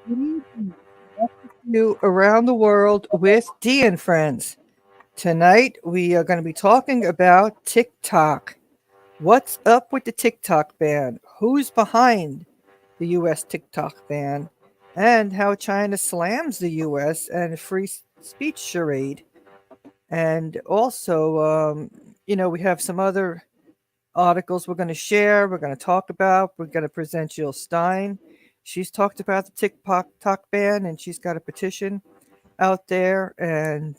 Good evening. Welcome to Around the World with Dee and Friends. Tonight we are going to be talking about TikTok. What's up with the TikTok ban? Who's behind the US TikTok ban? And how China slams the US and free speech charade. And also, we have some other articles we're going to share, we're going to talk about. We're going to present Jill Stein. She's talked about the TikTok ban and she's got a petition out there. And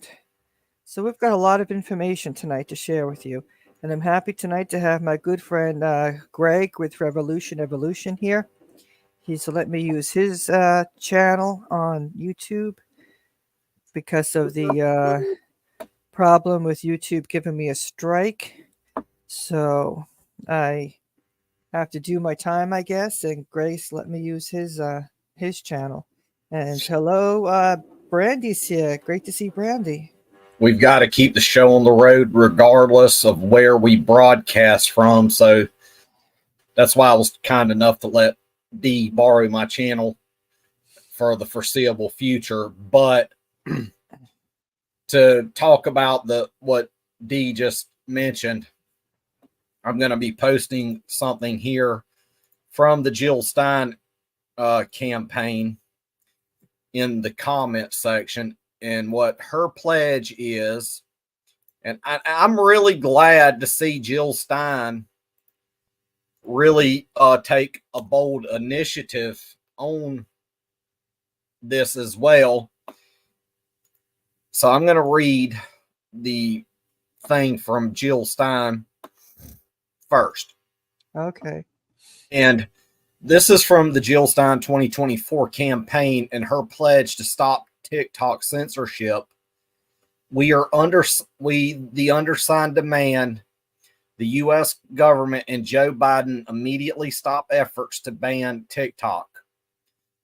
so we've got a lot of information tonight to share with you. And I'm happy tonight to have my good friend Greg with Revolution Evolution here. He's let me use his channel on YouTube because of the problem with YouTube giving me a strike. So I have to do my time, I guess. And Grace let me use his channel. And hello, Brandy's here. Great to see Brandy. We've got to keep the show on the road regardless of where we broadcast from. So that's why I was kind enough to let Dee borrow my channel for the foreseeable future. But to talk about what Dee just mentioned, I'm going to be posting something here from the Jill Stein campaign in the comment section, and what her pledge is. And I'm really glad to see Jill Stein really take a bold initiative on this as well. So I'm going to read the thing from Jill Stein first. Okay. And this is from the Jill Stein 2024 campaign and her pledge to stop TikTok censorship. The undersigned demand the U.S. government and Joe Biden immediately stop efforts to ban TikTok.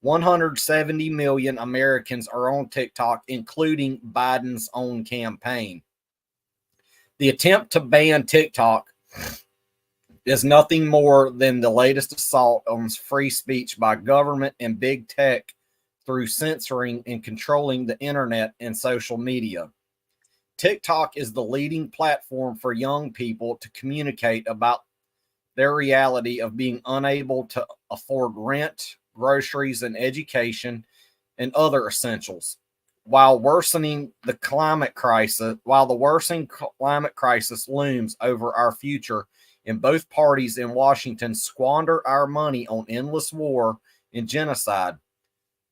170 million Americans are on TikTok, including Biden's own campaign. The attempt to ban TikTok is nothing more than the latest assault on free speech by government and big tech through censoring and controlling the internet and social media. TikTok is the leading platform for young people to communicate about their reality of being unable to afford rent, groceries, and education, and other essentials. While the worsening climate crisis looms over our future, and both parties in Washington squander our money on endless war and genocide,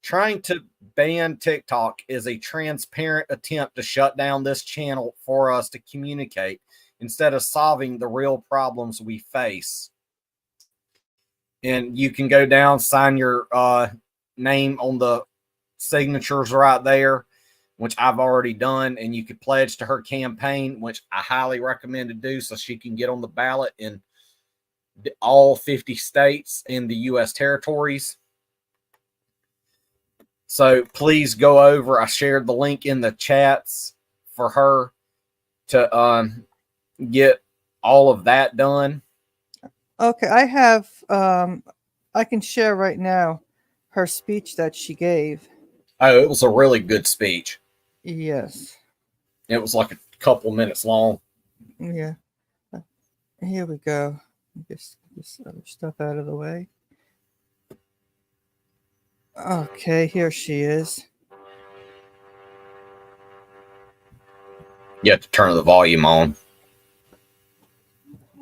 trying to ban TikTok is a transparent attempt to shut down this channel for us to communicate instead of solving the real problems we face. And you can go down, sign your name on the signatures right there, which I've already done, and you could pledge to her campaign, which I highly recommend to do so she can get on the ballot in all 50 states and the U.S. territories. So please go over. I shared the link in the chats for her to get all of that done. Okay, I have, I can share right now her speech that she gave. Oh, it was a really good speech. Yes. It was like a couple minutes long. Yeah. Here we go. Get this other stuff out of the way. Okay, here she is. You have to turn the volume on.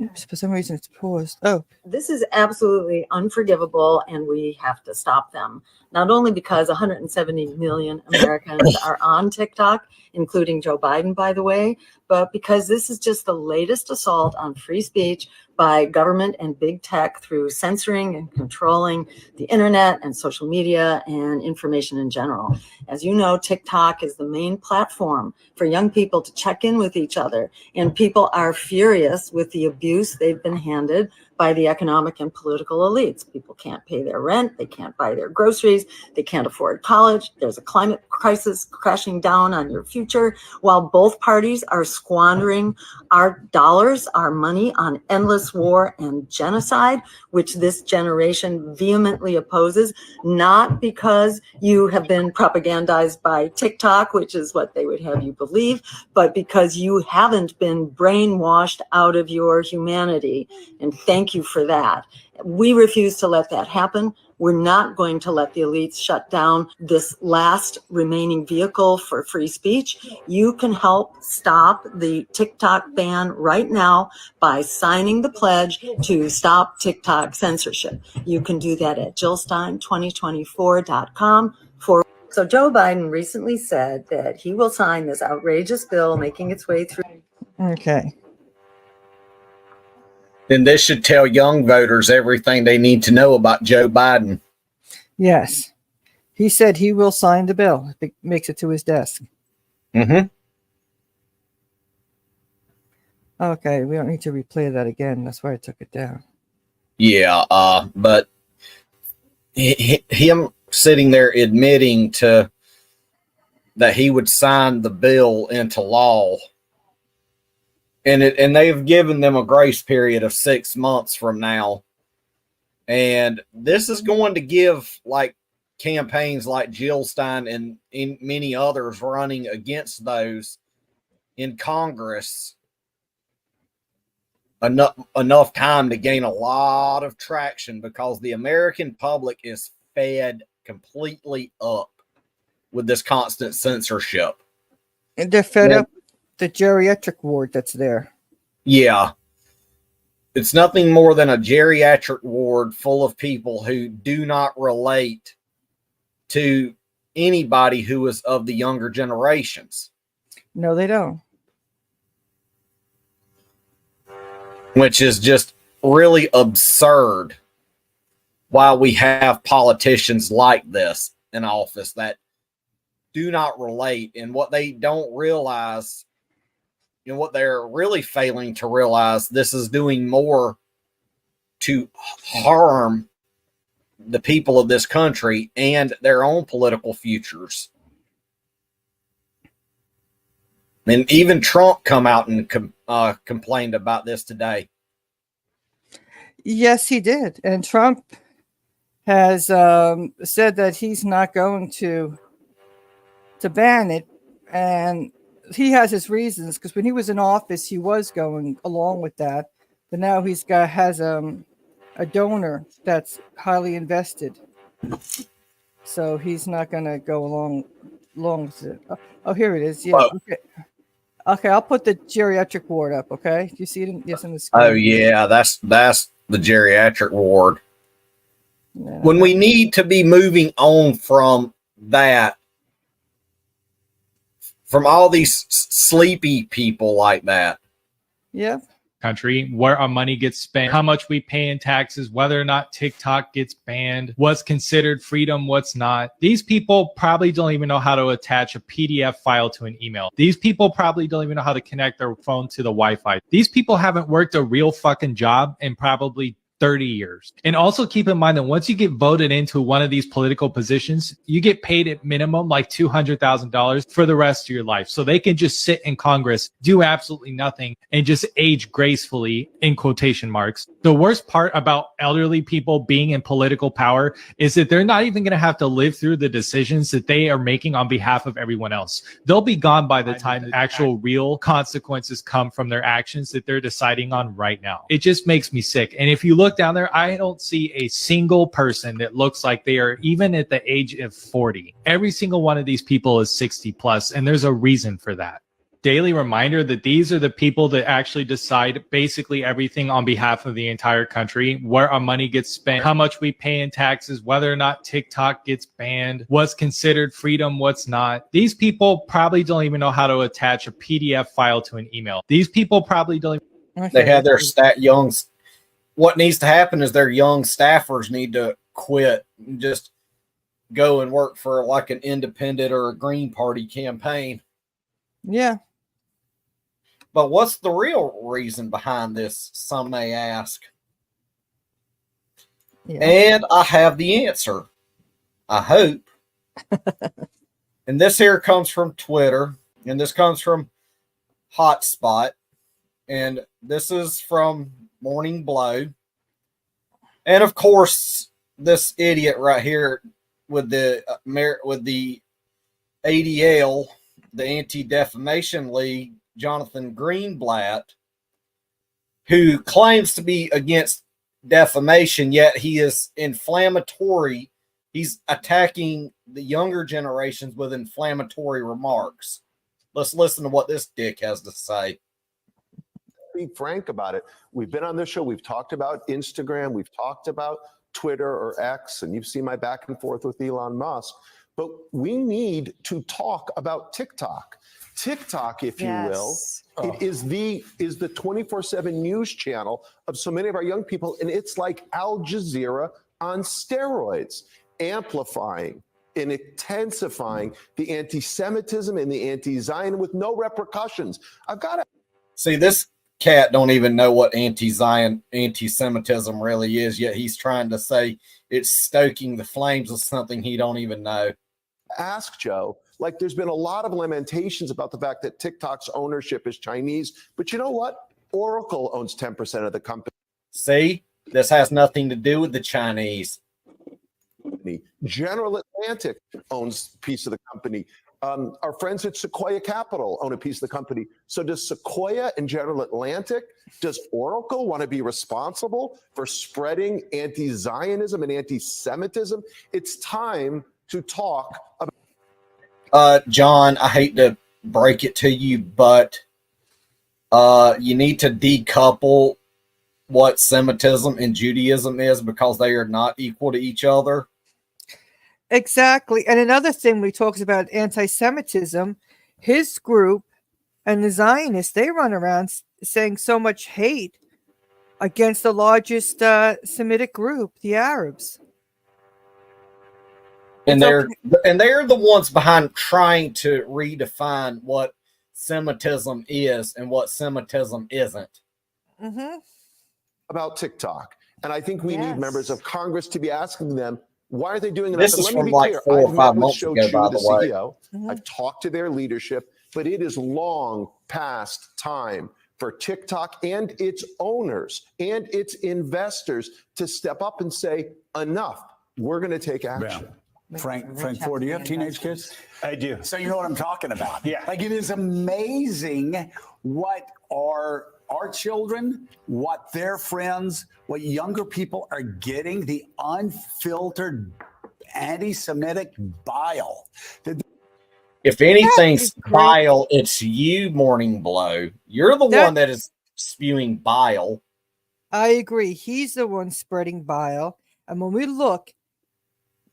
Oops, for some reason it's paused. Oh. This is absolutely unforgivable, and we have to stop them. Not only because 170 million Americans are on TikTok, including Joe Biden, by the way, but because this is just the latest assault on free speech by government and big tech through censoring and controlling the internet and social media and information in general. As you know, TikTok is the main platform for young people to check in with each other, and people are furious with the abuse they've been handed by the economic and political elites. People can't pay their rent, they can't buy their groceries, they can't afford college, there's a climate crisis crashing down on your future, while both parties are squandering our dollars, our money on endless war and genocide, which this generation vehemently opposes, not because you have been propagandized by TikTok, which is what they would have you believe, but because you haven't been brainwashed out of your humanity. And thank you for that. We refuse to let that happen. We're not going to let the elites shut down this last remaining vehicle for free speech. You can help stop the TikTok ban right now by signing the pledge to stop TikTok censorship. You can do that at jillstein2024.com. So Joe Biden recently said that he will sign this outrageous bill making its way through. Okay. Then this should tell young voters everything they need to know about Joe Biden. Yes. He said he will sign the bill if it makes it to his desk. Mm-hmm. Okay, we don't need to replay that again. That's why I took it down. Yeah, but him sitting there admitting to that he would sign the bill into law, and they've given them a grace period of 6 months from now, and this is going to give like campaigns like Jill Stein and many others running against those in Congress enough time to gain a lot of traction, because the American public is fed completely up with this constant censorship. And they're fed up with the geriatric ward that's there. Yeah. It's nothing more than a geriatric ward full of people who do not relate to anybody who is of the younger generations. No, they don't. Which is just really absurd, why we have politicians like this in office that do not relate. And what they don't realize, and what they're really failing to realize, this is doing more to harm the people of this country and their own political futures. And even Trump come out and complained about this today. Yes, he did. And Trump has said that he's not going to ban it. And he has his reasons, because when he was in office, he was going along with that. But now has a donor that's highly invested. So he's not going to go along with it. Oh, here it is. Yeah. Oh. Okay, I'll put the geriatric ward up, okay? Do you see it? Yes, on the screen. Oh, yeah, that's the geriatric ward. Yeah. When we need to be moving on from that, from all these sleepy people like that. Yeah. Country, where our money gets spent, how much we pay in taxes, whether or not TikTok gets banned, what's considered freedom, what's not. These people probably don't even know how to attach a PDF file to an email. These people probably don't even know how to connect their phone to the Wi-Fi. These people haven't worked a real fucking job in probably 30 years. And also keep in mind that once you get voted into one of these political positions, you get paid at minimum like $200,000 for the rest of your life. So they can just sit in Congress, do absolutely nothing, and just age gracefully, in quotation marks. The worst part about elderly people being in political power is that they're not even going to have to live through the decisions that they are making on behalf of everyone else. They'll be gone by the time the actual real consequences come from their actions that they're deciding on right now. It just makes me sick. And if you look down there, I don't see a single person that looks like they are even at the age of 40. Every single one of these people is 60 plus, and there's a reason for that. Daily reminder that these are the people that actually decide basically everything on behalf of the entire country, where our money gets spent, how much we pay in taxes, whether or not TikTok gets banned, what's considered freedom, what's not. These people probably don't even know how to attach a PDF file to an email. These people probably don't. They have their what needs to happen is their young staffers need to quit and just go and work for like an independent or a Green Party campaign. Yeah. But what's the real reason behind this? Some may ask. Yeah. And I have the answer. I hope. And this here comes from Twitter. And this comes from hotspot, and this is from Morning Blow. And of course, this idiot right here with the ADL, the Anti-Defamation League, Jonathan Greenblatt, who claims to be against defamation, yet he is inflammatory. He's attacking the younger generations with inflammatory remarks. Let's listen to what this dick has to say. Be frank about it. We've been on this show. We've talked about Instagram. We've talked about Twitter or X, and you've seen my back and forth with Elon Musk. But we need to talk about TikTok. TikTok, if you will, it is the 24/7 news channel of so many of our young people, and it's like Al Jazeera on steroids, amplifying and intensifying the anti-Semitism and the anti-Zion with no repercussions. I've got to see this cat don't even know what anti-Zion, anti-Semitism really is, yet he's trying to say it's stoking the flames of something he don't even know. Ask Joe. Like, there's been a lot of lamentations about the fact that TikTok's ownership is Chinese, but you know what? Oracle owns 10% of the company. See, this has nothing to do with the Chinese. General Atlantic owns a piece of the company. Our friends at Sequoia Capital own a piece of the company. So does Sequoia and General Atlantic, does Oracle want to be responsible for spreading anti-Zionism and anti-Semitism? It's time to talk about. John, I hate to break it to you, but you need to decouple what Semitism and Judaism is, because they are not equal to each other. Exactly. And another thing when he talks about anti-Semitism, his group and the Zionists, they run around saying so much hate against the largest Semitic group, the Arabs. And they're the ones behind trying to redefine what Semitism is and what Semitism isn't. Mm-hmm. About TikTok. And I think we need members of Congress to be asking them, why are they doing that? This is from like 4 or 5 months ago, by the way. CEO. I've talked to their leadership, but it is long past time for TikTok and its owners and its investors to step up and say, enough, we're going to take action. Yeah. Frank Ford, do you have teenage kids? I do. So you know what I'm talking about. Yeah. Like, it is amazing what our children, what their friends, what younger people are getting, the unfiltered anti-Semitic bile. If anything's bile, it's you, Morning Blow. You're the one that is spewing bile. I agree. He's the one spreading bile. And when we look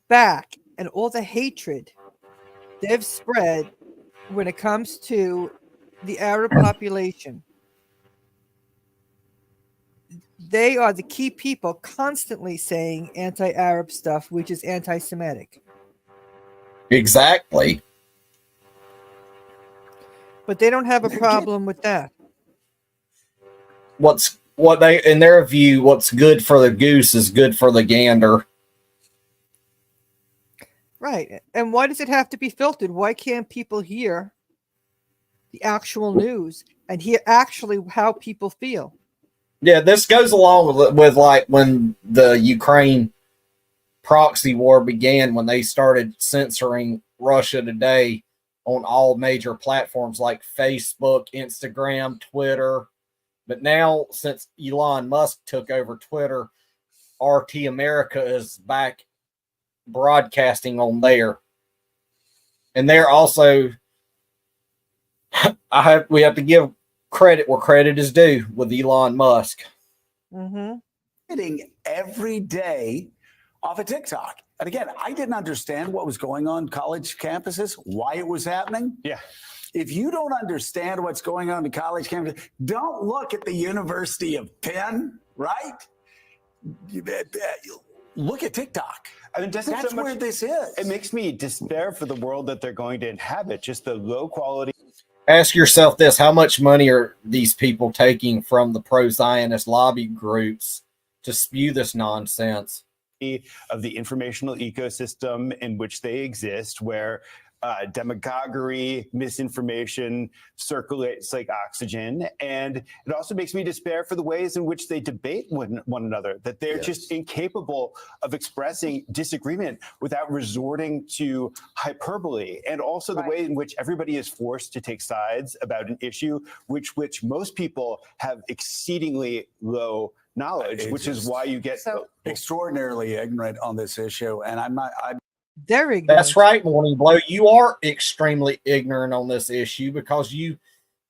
back and all the hatred they've spread when it comes to the Arab population, they are the key people constantly saying anti-Arab stuff, which is anti-Semitic. Exactly. But they don't have a problem with that. In their view, what's good for the goose is good for the gander. Right. And why does it have to be filtered? Why can't people hear the actual news and hear actually how people feel? Yeah, this goes along with like when the Ukraine proxy war began, when they started censoring Russia Today on all major platforms like Facebook, Instagram, Twitter. But now, since Elon Musk took over Twitter, RT America is back broadcasting on there. And they're also, we have to give credit where credit is due with Elon Musk. Getting every day off of TikTok. And again, I didn't understand what was going on college campuses, why it was happening. Yeah. If you don't understand what's going on in college campuses, don't look at the University of Penn, right? Look at TikTok. I mean, that's where this is. It makes me despair for the world that they're going to inhabit, just the low quality. Ask yourself this: how much money are these people taking from the pro-Zionist lobby groups to spew this nonsense? Of the informational ecosystem in which they exist, where demagoguery, misinformation circulates like oxygen. And it also makes me despair for the ways in which they debate one another, that they're just incapable of expressing disagreement without resorting to hyperbole. And also the way in which everybody is forced to take sides about an issue which most people have exceedingly low knowledge, which is why you get extraordinarily ignorant on this issue. And I'm Very ignorant. That's right, Morning Blow. You are extremely ignorant on this issue because you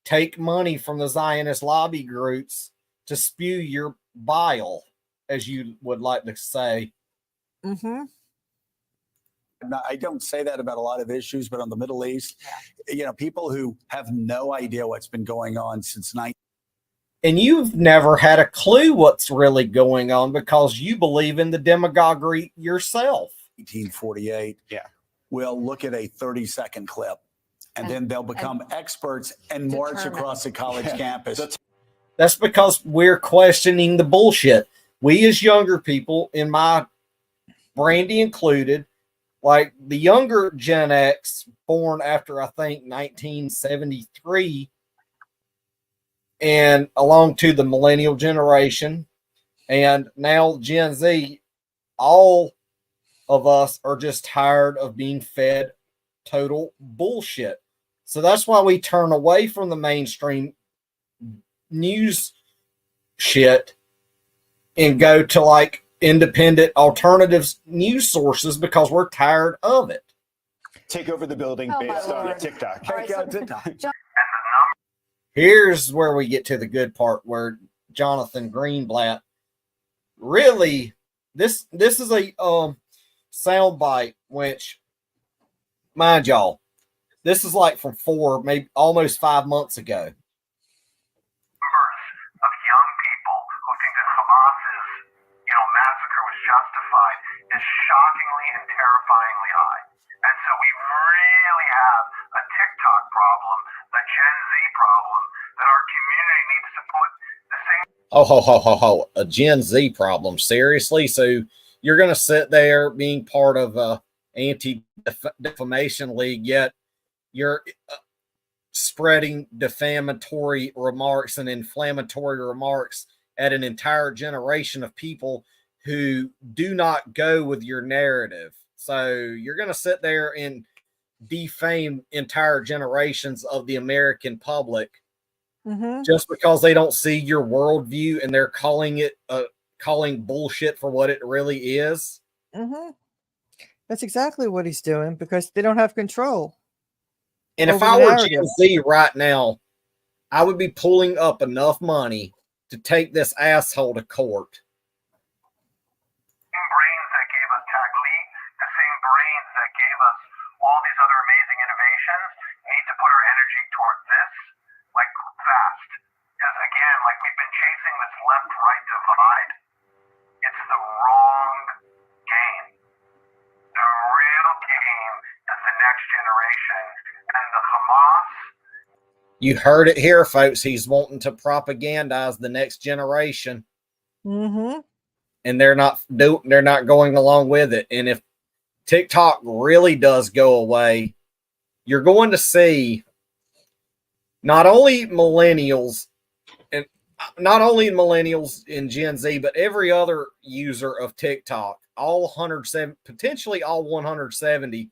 take money from the Zionist lobby groups to spew your bile, as you would like to say. Mm-hmm. I don't say that about a lot of issues, but on the Middle East, people who have no idea what's been going on since and you've never had a clue what's really going on because you believe in the demagoguery yourself. 1948, will look at a 30-second clip, and then they'll become experts and march across the college campus. That's because we're questioning the bullshit. We as younger people, in my Brandy included, like the younger Gen X, born after I think 1973, and along to the millennial generation, and now Gen Z, all of us are just tired of being fed total bullshit. So that's why we turn away from the mainstream news shit and go to like independent alternatives news sources because we're tired of it. Take over the building based on TikTok. Here's where we get to the good part where Jonathan Greenblatt really this is a soundbite, which, mind y'all, this is like from 4, maybe almost 5 months ago. Numbers of young people who think that Hamas's, massacre was justified is shockingly and terrifyingly high. And so we really have a TikTok problem, a Gen Z problem, that our community needs to put the same. Oh, ho, a Gen Z problem. Seriously? So you're going to sit there being part of a anti-defamation league, yet you're spreading defamatory remarks and inflammatory remarks at an entire generation of people who do not go with your narrative. So you're going to sit there and defame entire generations of the American public just because they don't see your worldview and they're calling bullshit for what it really is. That's exactly what he's doing because they don't have control. And if I were Gen Z right now, I would be pulling up enough money to take this asshole to court. Brains that gave us Taglit, the same brains that gave us all these other amazing innovations, need to put our energy towards this, like fast. Because again, like we've been chasing this left-right divide. It's the wrong game. The real game is the next generation. And the Hamas. You heard it here, folks. He's wanting to propagandize the next generation. And they're not going along with it. And if TikTok really does go away, you're going to see not only millennials in Gen Z, but every other user of TikTok, all 107, potentially all 170,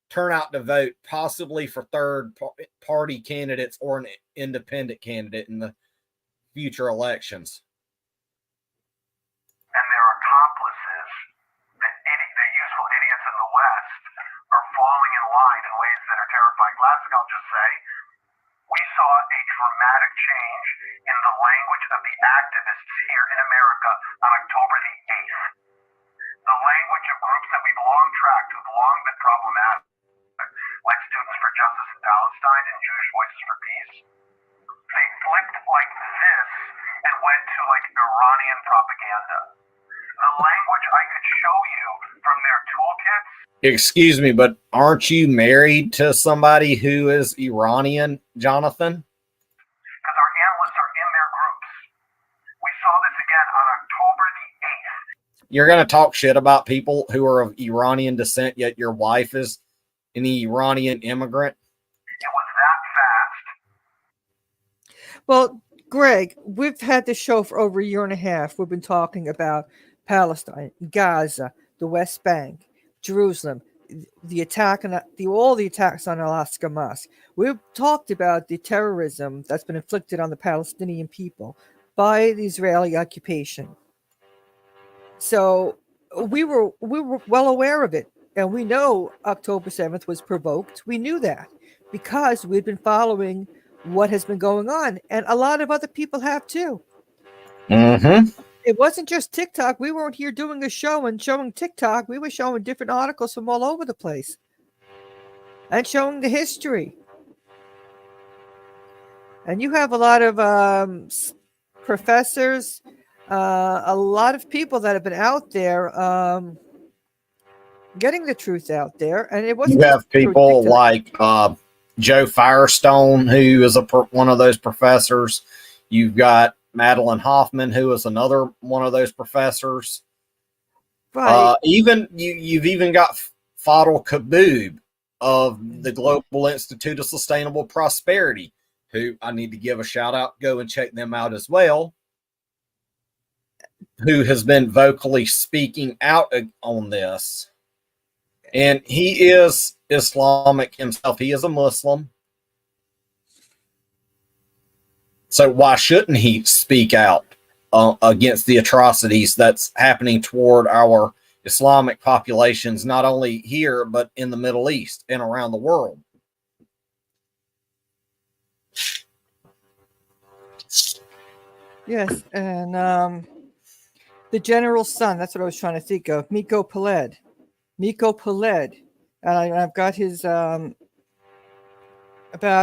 turn out to vote, possibly for third party candidates or an independent candidate in the future elections. And their accomplices, the useful idiots in the West, are falling in line in ways that are terrifying. Last thing I'll just say, we saw a dramatic change in the language of the activists here in America on October the 8th. The language of groups that we've long tracked, who've long been problematic, like Students for Justice in Palestine and Jewish Voices for Peace, they flipped like this and went to like Iranian propaganda. The language I could show you from their toolkits. Excuse me, but aren't you married to somebody who is Iranian, Jonathan? Because our analysts are in their groups. We saw this again on October the 8th. You're going to talk shit about people who are of Iranian descent, yet your wife is an Iranian immigrant? It was that fast. Well, Greg, we've had this show for over a year and a half. We've been talking about Palestine, Gaza, the West Bank, Jerusalem, the attack on all the attacks on Alaska Mosque. We've talked about the terrorism that's been inflicted on the Palestinian people by the Israeli occupation. So we were well aware of it, and we know October 7th was provoked. We knew that because we've been following what has been going on, and a lot of other people have too. Mm-hmm. It wasn't just TikTok. We weren't here doing a show and showing TikTok. We were showing different articles from all over the place and showing the history. And you have a lot of professors, a lot of people that have been out there getting the truth out there. And it wasn't You have just through people TikTok. like Joe Firestone, who is one of those professors. You've got Madeline Hoffman, who is another one of those professors. Right. You've even got Fadl Kaboub of the Global Institute of Sustainable Prosperity, who I need to give a shout out. Go and check them out as well. Who has been vocally speaking out on this. And he is Islamic himself. He is a Muslim. So why shouldn't he speak out against the atrocities that's happening toward our Islamic populations, not only here, but in the Middle East and around the world? Yes. And the general's son, that's what I was trying to think of, Miko Peled. And I've got his about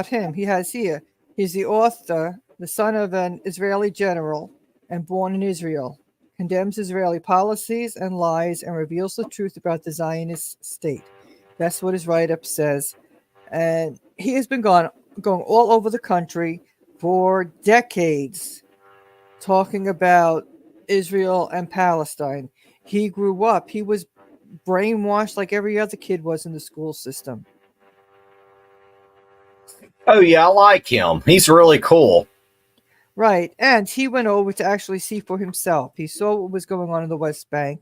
him. He's the author, the son of an Israeli general and born in Israel, condemns Israeli policies and lies and reveals the truth about the Zionist state. That's what his write-up says. And he has been going all over the country for decades talking about Israel and Palestine. He grew up. He was brainwashed like every other kid was in the school system. Oh, yeah, I like him. He's really cool. Right. And he went over to actually see for himself. He saw what was going on in the West Bank.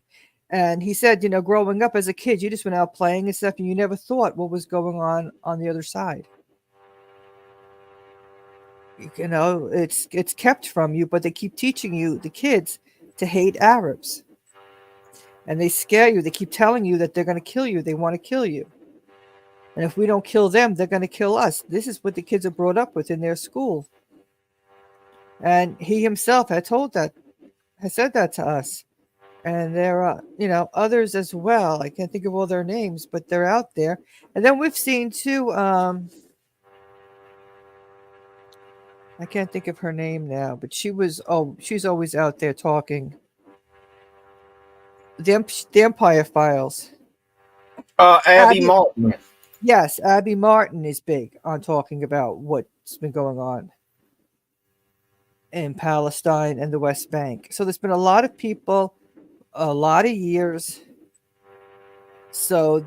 And he said, growing up as a kid, you just went out playing and stuff, and you never thought what was going on the other side. It's kept from you, but they keep teaching you, the kids, to hate Arabs. And they scare you. They keep telling you that they're going to kill you. They want to kill you. And if we don't kill them, they're going to kill us. This is what the kids are brought up with in their school. And he himself has said that to us. And there are, others as well. I can't think of all their names, but they're out there. And then we've seen too, I can't think of her name now, but she's always out there talking. The Empire Files. Abby Martin. Yes, Abby Martin is big on talking about what's been going on in Palestine and the West Bank. So there's been a lot of people, a lot of years. So,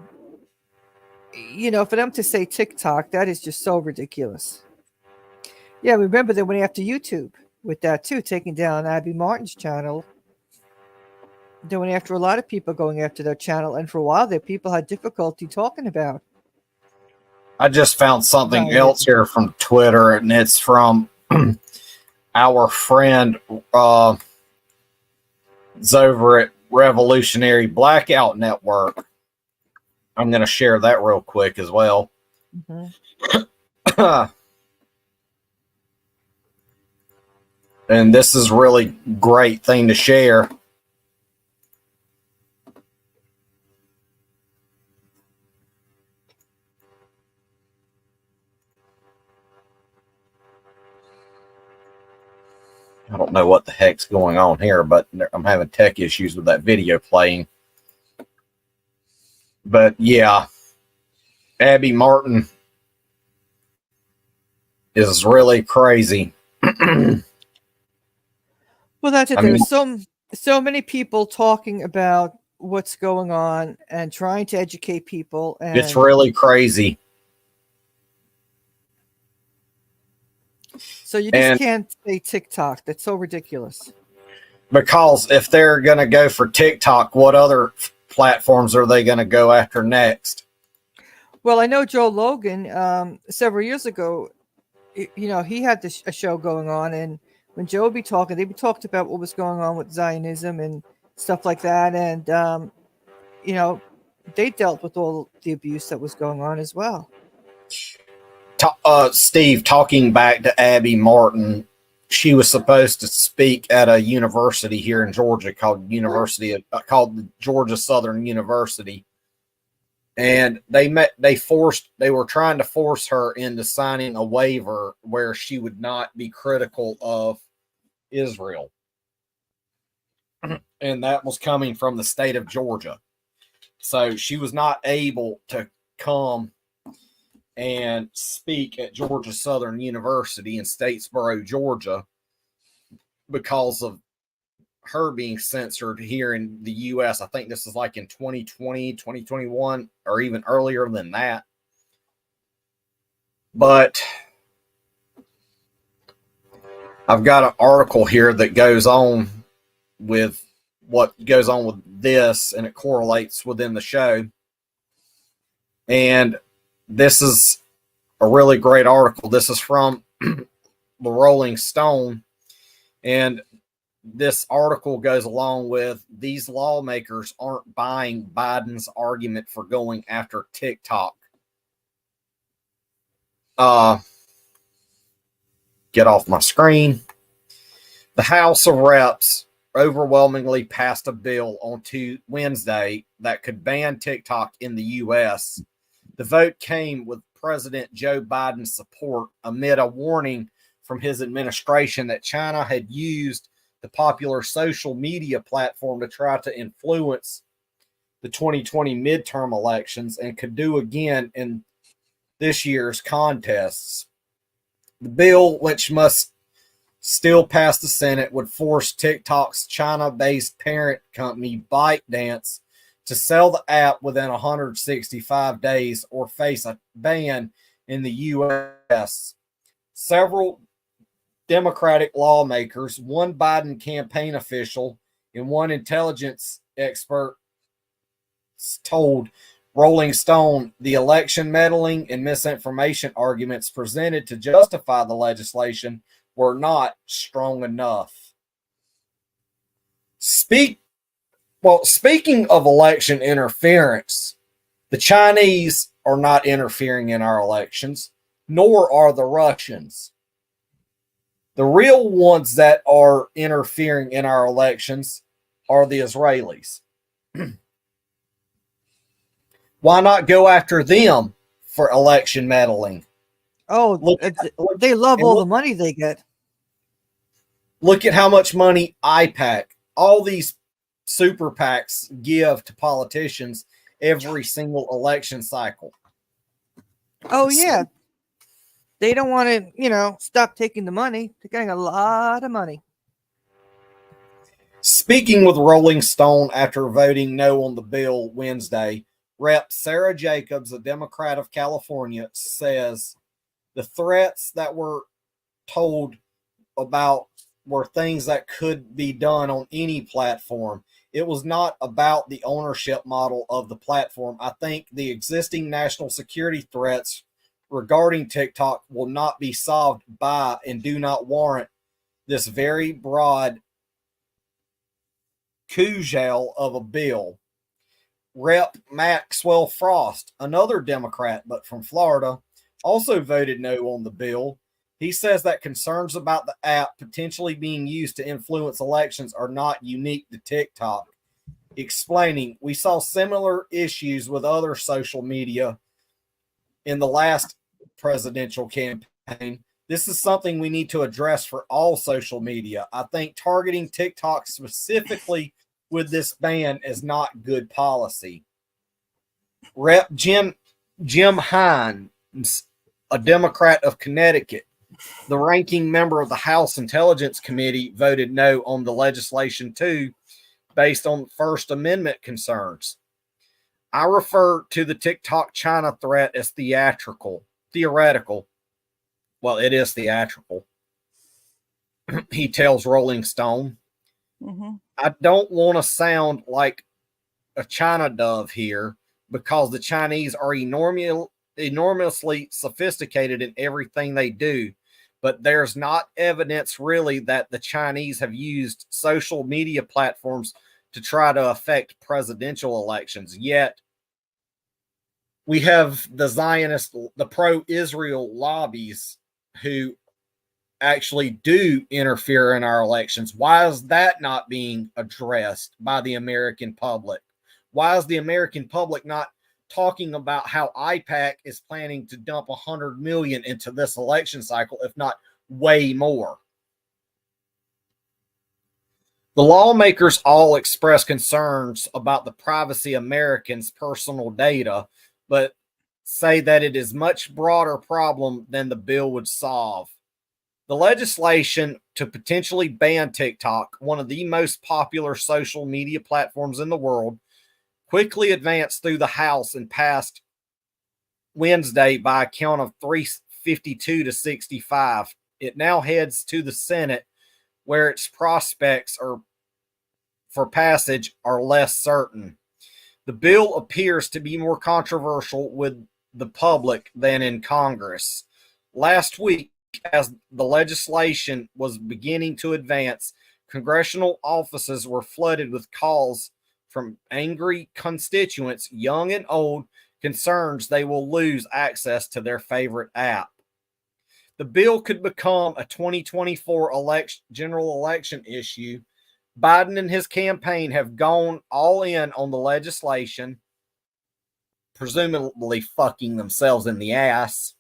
for them to say TikTok, that is just so ridiculous. Yeah, remember they went after YouTube with that too, taking down Abby Martin's channel. They went after a lot of people going after their channel, and for a while there, people had difficulty talking about. I just found something else here from Twitter, and it's from our friend is over at Revolutionary Blackout Network. I'm going to share that real quick as well. Mm-hmm. And this is really great thing to share. I don't know what the heck's going on here, but I'm having tech issues with that video playing. But yeah, Abby Martin is really crazy. Well, that's it. There's so many people talking about what's going on and trying to educate people. And It's really crazy. so you just And can't say TikTok. That's so ridiculous. because if they're going to go for TikTok, what other platforms are they going to go after next? Well, I know Joe Logan, several years ago, he had a show going on, and when Joe would be talking, they talked about what was going on with Zionism and stuff like that. And, they dealt with all the abuse that was going on as well. Steve, talking back to Abby Martin, she was supposed to speak at a university here in Georgia called the Georgia Southern University. And they were trying to force her into signing a waiver where she would not be critical of Israel. And that was coming from the state of Georgia. So she was not able to come and speak at Georgia Southern University in Statesboro, Georgia, because of her being censored here in the U.S. I think this is like in 2020, 2021, or even earlier than that. But I've got an article here that goes on with what goes on with this, and it correlates within the show. And this is a really great article. This is from the Rolling Stone, and this article goes along with these lawmakers aren't buying Biden's argument for going after TikTok. Get off my screen. The House of Reps overwhelmingly passed a bill on Wednesday that could ban TikTok in the U.S. The vote came with President Joe Biden's support amid a warning from his administration that China had used the popular social media platform to try to influence the 2020 midterm elections and could do again in this year's contests. The bill, which must still pass the Senate, would force TikTok's China-based parent company ByteDance to sell the app within 165 days or face a ban in the U.S. Several Democratic lawmakers, one Biden campaign official, and one intelligence expert told Rolling Stone the election meddling and misinformation arguments presented to justify the legislation were not strong enough. Speaking of election interference, the Chinese are not interfering in our elections, nor are the Russians. The real ones that are interfering in our elections are the Israelis. Why not go after them for election meddling? Oh, they love all the money they get. Look at how much money IPAC, all these super PACs give to politicians every single election cycle. Oh, yeah. They don't want to, stop taking the money. They're getting a lot of money. Speaking with Rolling Stone after voting no on the bill Wednesday, Rep. Sarah Jacobs, a Democrat of California, says the threats that were told about were things that could be done on any platform. It was not about the ownership model of the platform. I think the existing national security threats regarding TikTok will not be solved by and do not warrant this very broad cudgel of a bill. Rep. Maxwell Frost, another Democrat but from Florida, also voted no on the bill. He says that concerns about the app potentially being used to influence elections are not unique to TikTok, explaining, "We saw similar issues with other social media in the last presidential campaign. This is something we need to address for all social media. I think targeting TikTok specifically with this ban is not good policy." Rep. Jim Hines, a Democrat of Connecticut, the ranking member of the House Intelligence Committee, voted no on the legislation too, based on First Amendment concerns. I refer to the TikTok China threat as theoretical. Well, it is theatrical. He tells Rolling Stone. Mm-hmm. I don't want to sound like a China dove here because the Chinese are enormously sophisticated in everything they do, but there's not evidence really that the Chinese have used social media platforms to try to affect presidential elections. Yet we have the pro-Israel lobbies who actually do interfere in our elections. Why is that not being addressed by the American public? Why is the American public not talking about how IPAC is planning to dump $100 million into this election cycle, if not way more? The lawmakers all express concerns about the privacy of Americans' personal data, but say that it is a much broader problem than the bill would solve. The legislation to potentially ban TikTok, one of the most popular social media platforms in the world, quickly advanced through the House and passed Wednesday by a count of 352 to 65. It now heads to the Senate, where its prospects for passage are less certain. The bill appears to be more controversial with the public than in Congress. Last week, as the legislation was beginning to advance, congressional offices were flooded with calls from angry constituents, young and old, concerns they will lose access to their favorite app. The bill could become a 2024 general election issue. Biden and his campaign have gone all in on the legislation, presumably fucking themselves in the ass.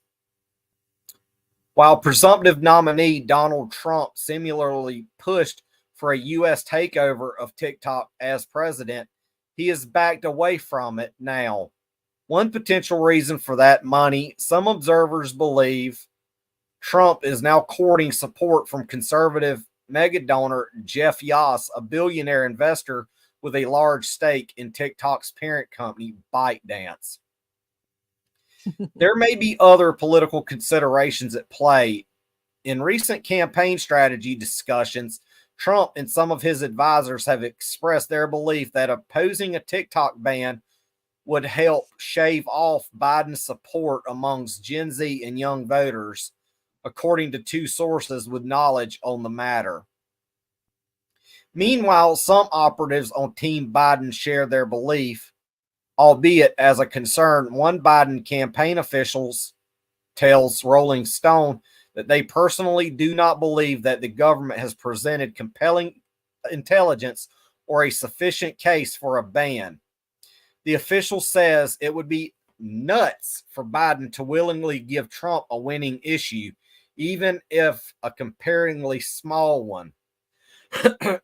While presumptive nominee Donald Trump similarly pushed for a U.S. takeover of TikTok as president, he has backed away from it now. One potential reason for that money, some observers believe Trump is now courting support from conservative mega donor Jeff Yoss, a billionaire investor with a large stake in TikTok's parent company, ByteDance. There may be other political considerations at play. In recent campaign strategy discussions, Trump and some of his advisors have expressed their belief that opposing a TikTok ban would help shave off Biden's support amongst Gen Z and young voters, according to two sources with knowledge on the matter. Meanwhile, some operatives on Team Biden share their belief, albeit as a concern. One Biden campaign official tells Rolling Stone that they personally do not believe that the government has presented compelling intelligence or a sufficient case for a ban. The official says it would be nuts for Biden to willingly give Trump a winning issue, even if a comparatively small one.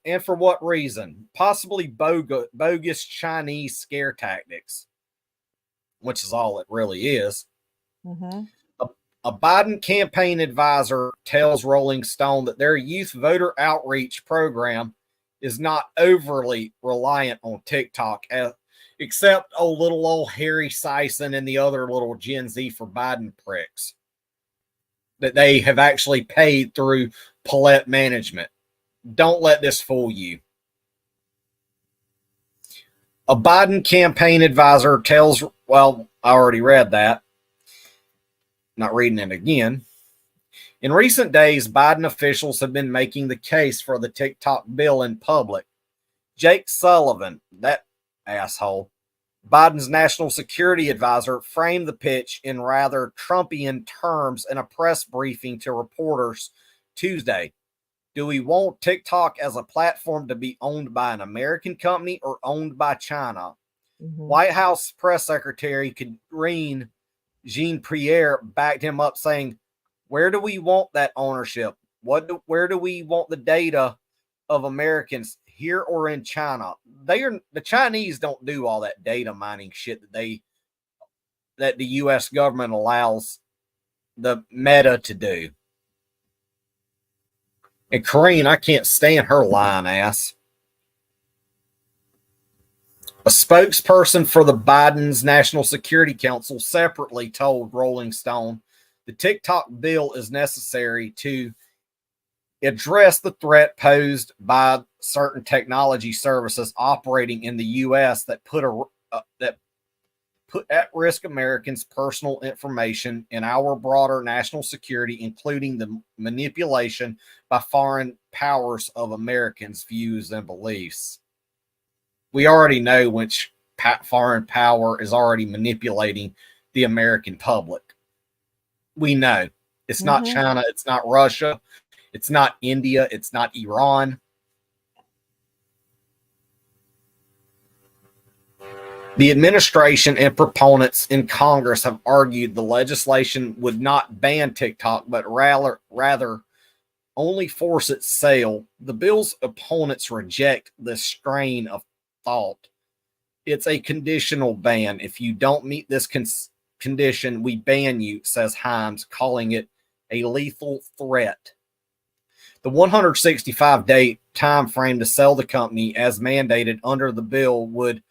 And for what reason? Possibly bogus Chinese scare tactics, which is all it really is. Mm-hmm. A Biden campaign advisor tells Rolling Stone that their youth voter outreach program is not overly reliant on TikTok, except little old Harry Sison and the other little Gen Z for Biden pricks that they have actually paid through Paulette management. Don't let this fool you. A Biden campaign advisor tells, well, I already read that. Not reading it again. In recent days, Biden officials have been making the case for the TikTok bill in public. Jake Sullivan, that asshole, Biden's national security advisor, framed the pitch in rather Trumpian terms in a press briefing to reporters Tuesday. Do we want TikTok as a platform to be owned by an American company or owned by China? Mm-hmm. White House press secretary Karine Jean-Pierre backed him up, saying, where do we want that ownership? Where do we want the data of Americans, here or in China? The Chinese don't do all that data mining shit that the U.S. government allows the Meta to do. And Karine, I can't stand her lying ass. A spokesperson for the Biden's National Security Council separately told Rolling Stone the TikTok bill is necessary to address the threat posed by certain technology services operating in the U.S. that put at risk Americans' personal information and our broader national security, including the manipulation by foreign powers of Americans' views and beliefs. We already know which foreign power is already manipulating the American public. We know. It's not China. It's not Russia. It's not India. It's not Iran. The administration and proponents in Congress have argued the legislation would not ban TikTok, but rather only force its sale. The bill's opponents reject this strain of thought. It's a conditional ban. If you don't meet this condition, we ban you, says Himes, calling it a lethal threat. The 165-day time frame to sell the company, as mandated under the bill, would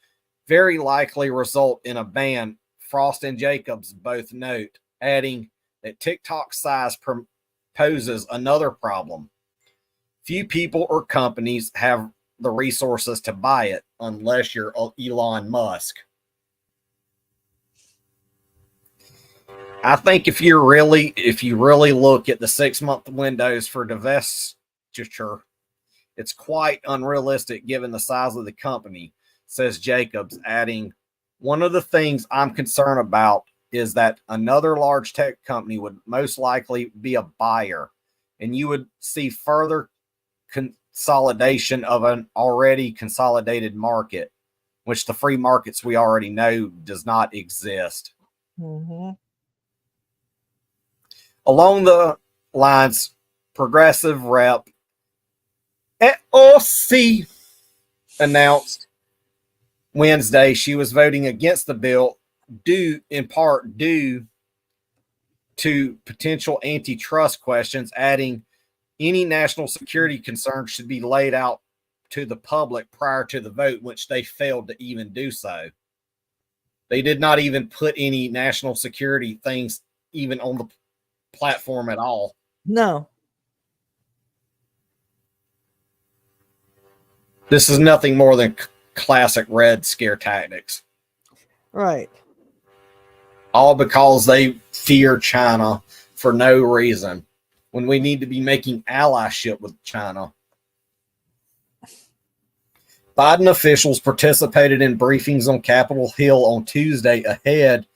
very likely result in a ban, Frost and Jacobs both note, adding that TikTok's size poses another problem. Few people or companies have the resources to buy it unless you're Elon Musk. I think if you really look at the 6-month windows for divestiture, it's quite unrealistic given the size of the company, says Jacobs, adding, one of the things I'm concerned about is that another large tech company would most likely be a buyer, and you would see further consolidation of an already consolidated market, which the free markets we already know does not exist. Along the lines, progressive rep AOC announced Wednesday she was voting against the bill due to potential antitrust questions, adding any national security concerns should be laid out to the public prior to the vote, which they failed to even do so. They did not even put any national security things even on the platform at all. No. This is nothing more than classic Red Scare tactics. Right. All because they fear China for no reason, when we need to be making allyship with China. Biden officials participated in briefings on Capitol Hill on Tuesday ahead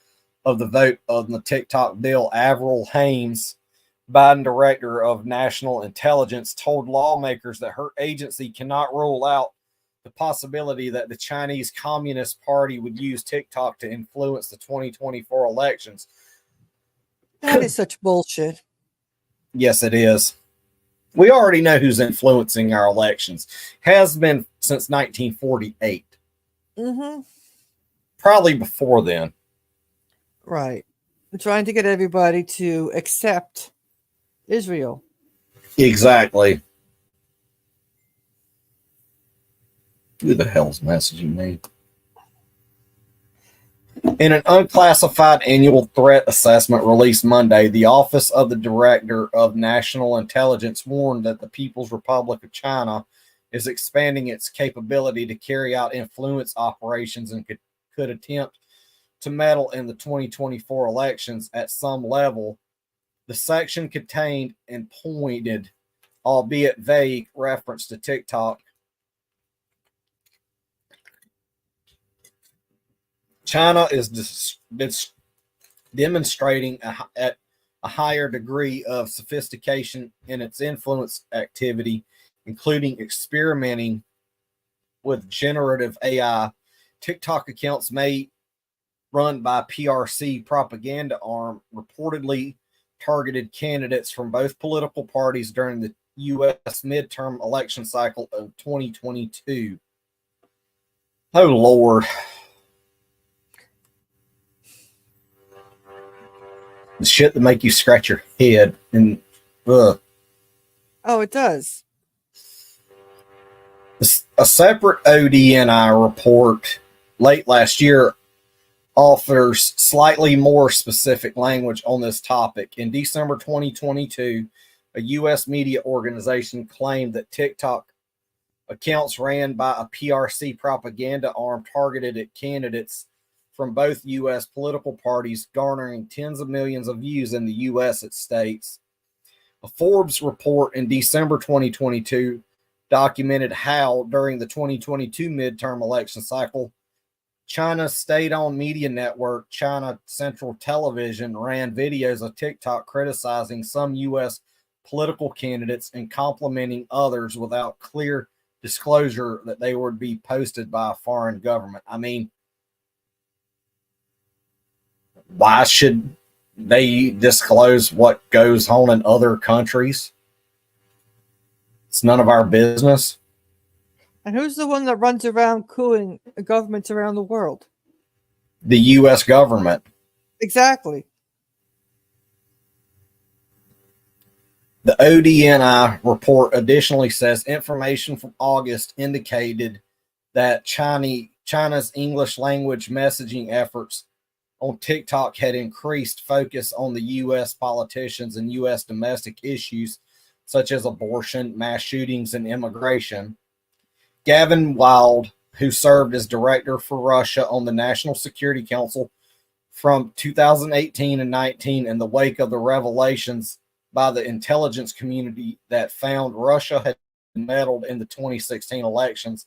of the vote on the TikTok bill. Avril Haines, Biden Director of National Intelligence, told lawmakers that her agency cannot rule out the possibility that the Chinese Communist Party would use TikTok to influence the 2024 elections. That is such bullshit. Yes, it is. We already know who's influencing our elections. Has been since 1948. Probably before then. Right. We're trying to get everybody to accept Israel. Exactly. Who the hell's messaging me? In an unclassified annual threat assessment released Monday, the Office of the Director of National Intelligence warned that the People's Republic of China is expanding its capability to carry out influence operations and could attempt to meddle in the 2024 elections at some level. The section contained and pointed, albeit vague, reference to TikTok. China is demonstrating at a higher degree of sophistication in its influence activity, including experimenting with generative AI. TikTok accounts run by PRC propaganda arm reportedly targeted candidates from both political parties during the U.S. midterm election cycle of 2022. Oh, Lord. The shit that make you scratch your head and Oh, it does. A separate ODNI report late last year offers slightly more specific language on this topic. In December 2022, a U.S. media organization claimed that TikTok accounts ran by a PRC propaganda arm targeted at candidates from both U.S. political parties, garnering tens of millions of views in the U.S., it states. A Forbes report in December 2022 documented how, during the 2022 midterm election cycle, China's state-owned media network, China Central Television, ran videos of TikTok criticizing some U.S. political candidates and complimenting others without clear disclosure that they would be posted by a foreign government. I mean, why should they disclose what goes on in other countries? It's none of our business. And who's the one that runs around cooing governments around the world? The U.S. government. Exactly. The ODNI report additionally says information from August indicated that China's English language messaging efforts on TikTok had increased focus on the U.S. politicians and U.S. domestic issues such as abortion, mass shootings, and immigration. Gavin Wild, who served as director for Russia on the National Security Council from 2018 and 19 in the wake of the revelations by the intelligence community that found Russia had meddled in the 2016 elections,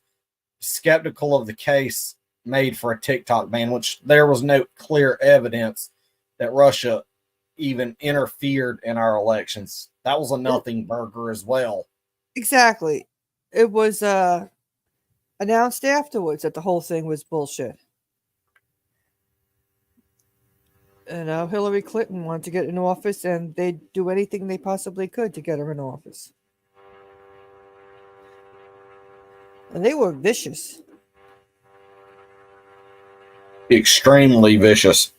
skeptical of the case made for a TikTok ban, which there was no clear evidence that Russia even interfered in our elections. That was a nothing burger as well. Exactly. It was announced afterwards that the whole thing was bullshit. And Hillary Clinton wanted to get in office, and they'd do anything they possibly could to get her in office. And they were vicious. Extremely vicious.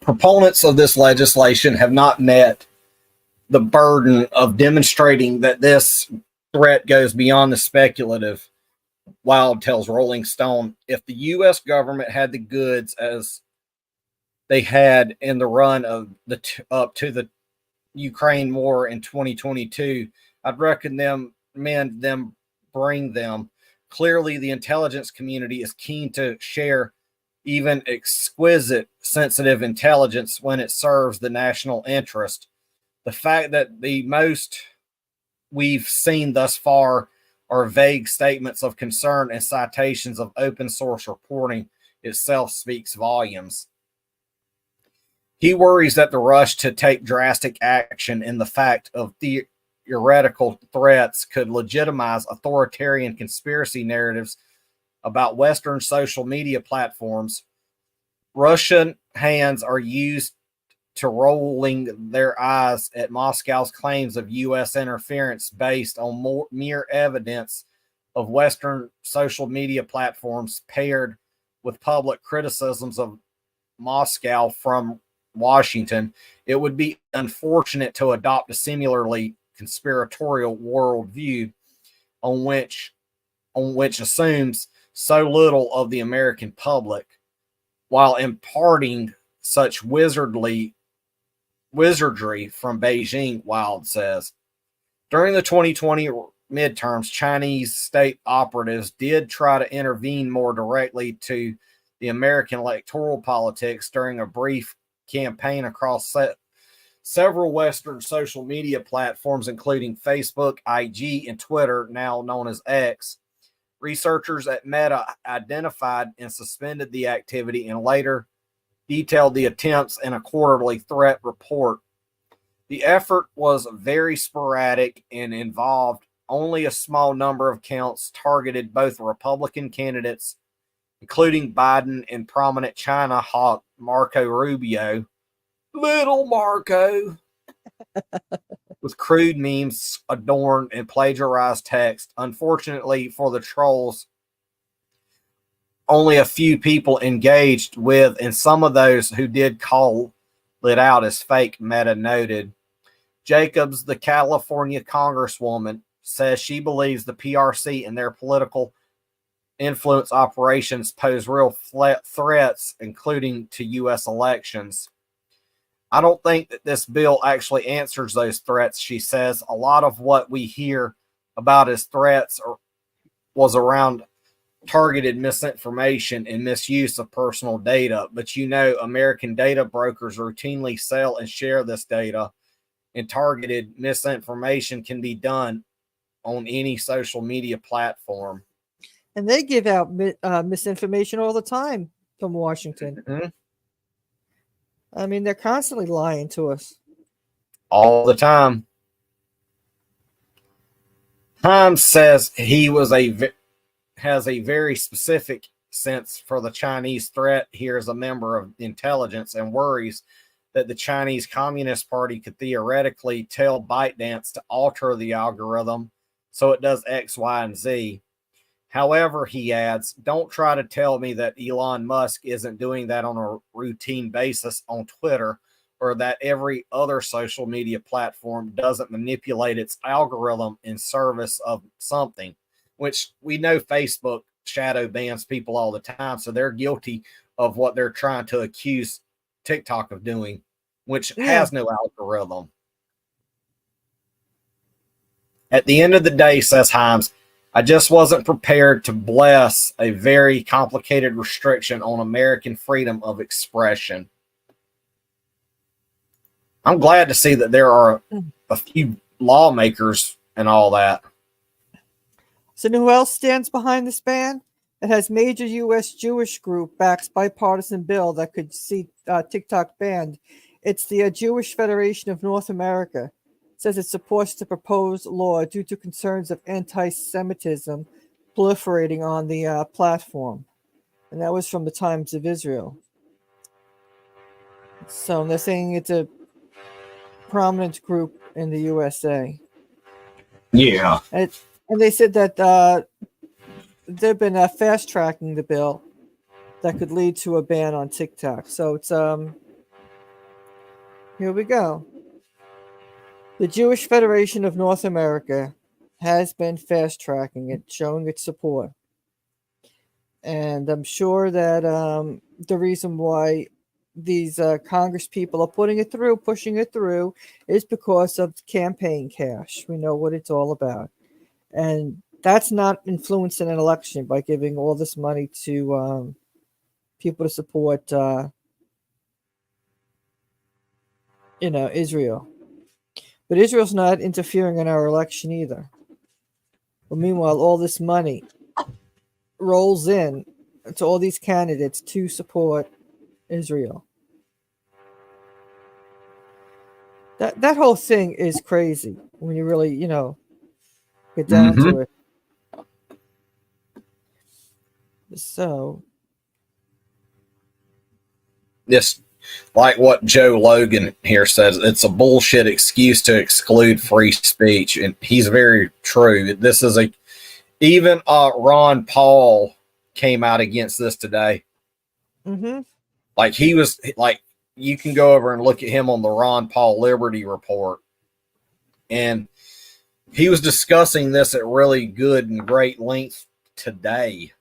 Proponents of this legislation have not met the burden of demonstrating that this threat goes beyond the speculative. Wild tells Rolling Stone, if the U.S. government had the goods as they had in the run of up to the Ukraine war in 2022, I'd recommend them bring them. Clearly, the intelligence community is keen to share even exquisite sensitive intelligence when it serves the national interest. The fact that the most we've seen thus far are vague statements of concern and citations of open source reporting itself speaks volumes. He worries that the rush to take drastic action in the fact of theoretical threats could legitimize authoritarian conspiracy narratives about Western social media platforms. Russian hands are used to rolling their eyes at Moscow's claims of U.S. interference based on mere evidence of Western social media platforms paired with public criticisms of Moscow from Washington. It would be unfortunate to adopt a similarly conspiratorial worldview on which assumes so little of the American public, while imparting such wizardry from Beijing, Wild says. During the 2020 midterms, Chinese state operatives did try to intervene more directly to the American electoral politics during a brief campaign across several Western social media platforms, including Facebook, IG, and Twitter, now known as X. Researchers at Meta identified and suspended the activity and later detailed the attempts in a quarterly threat report. The effort was very sporadic and involved only a small number of accounts targeted both Republican candidates, including Biden and prominent China hawk Marco Rubio, little Marco, with crude memes adorned and plagiarized text. Unfortunately for the trolls, only a few people engaged with, and some of those who did call it out as fake, Meta noted. Jacobs, the California congresswoman, says she believes the PRC and their political influence operations pose real threats, including to U.S. elections. I don't think that this bill actually answers those threats, she says. A lot of what we hear about as threats was around targeted misinformation and misuse of personal data. But American data brokers routinely sell and share this data, and targeted misinformation can be done on any social media platform. And they give out misinformation all the time from Washington. Mm-hmm. I mean, they're constantly lying to us. All the time. Himes says he has a very specific sense for the Chinese threat here as a member of intelligence, and worries that the Chinese Communist Party could theoretically tell ByteDance to alter the algorithm so it does X, Y, and Z. However, he adds, don't try to tell me that Elon Musk isn't doing that on a routine basis on Twitter, or that every other social media platform doesn't manipulate its algorithm in service of something, which we know Facebook shadow bans people all the time. So they're guilty of what they're trying to accuse TikTok of doing, which has no algorithm. At the end of the day, says Himes, I just wasn't prepared to bless a very complicated restriction on American freedom of expression. I'm glad to see that there are a few lawmakers and all that. So who else stands behind this ban? It has major U.S. Jewish group backs bipartisan bill that could see TikTok banned. It's the Jewish Federation of North America. It says it supports the proposed law due to concerns of anti-Semitism proliferating on the platform. And that was from the Times of Israel. So they're saying it's a prominent group in the USA. Yeah. And they said that they've been fast tracking the bill that could lead to a ban on TikTok. So it's here we go. The Jewish Federation of North America has been fast tracking it, showing its support. And I'm sure that the reason why these Congress people are pushing it through, is because of campaign cash. We know what it's all about. And that's not influencing an election by giving all this money to people to support, Israel. But Israel's not interfering in our election either. But meanwhile, all this money rolls in to all these candidates to support Israel. That whole thing is crazy when you really, get down to it. So, This, like what Joe Logan here says, it's a bullshit excuse to exclude free speech, and he's very true. This is even Ron Paul came out against this today. mm-hmm. Like he was like, you can go over and look at him on the Ron Paul Liberty Report, and he was discussing this at really good and great length today.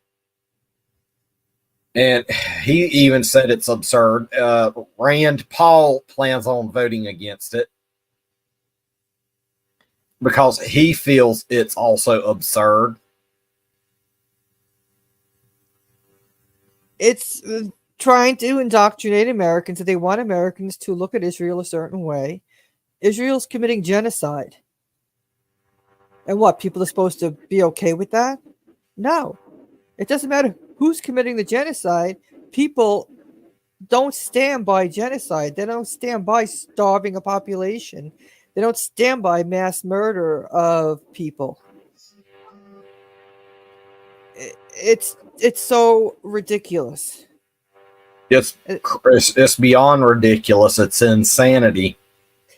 And he even said it's absurd. Rand Paul plans on voting against it because he feels it's also absurd. It's trying to indoctrinate Americans. They want Americans to look at Israel a certain way. Israel's committing genocide. And what? People are supposed to be okay with that? No. It doesn't matter who's committing the genocide. People don't stand by genocide. They don't stand by starving a population. They don't stand by mass murder of people. It's so ridiculous. It's beyond ridiculous. It's insanity.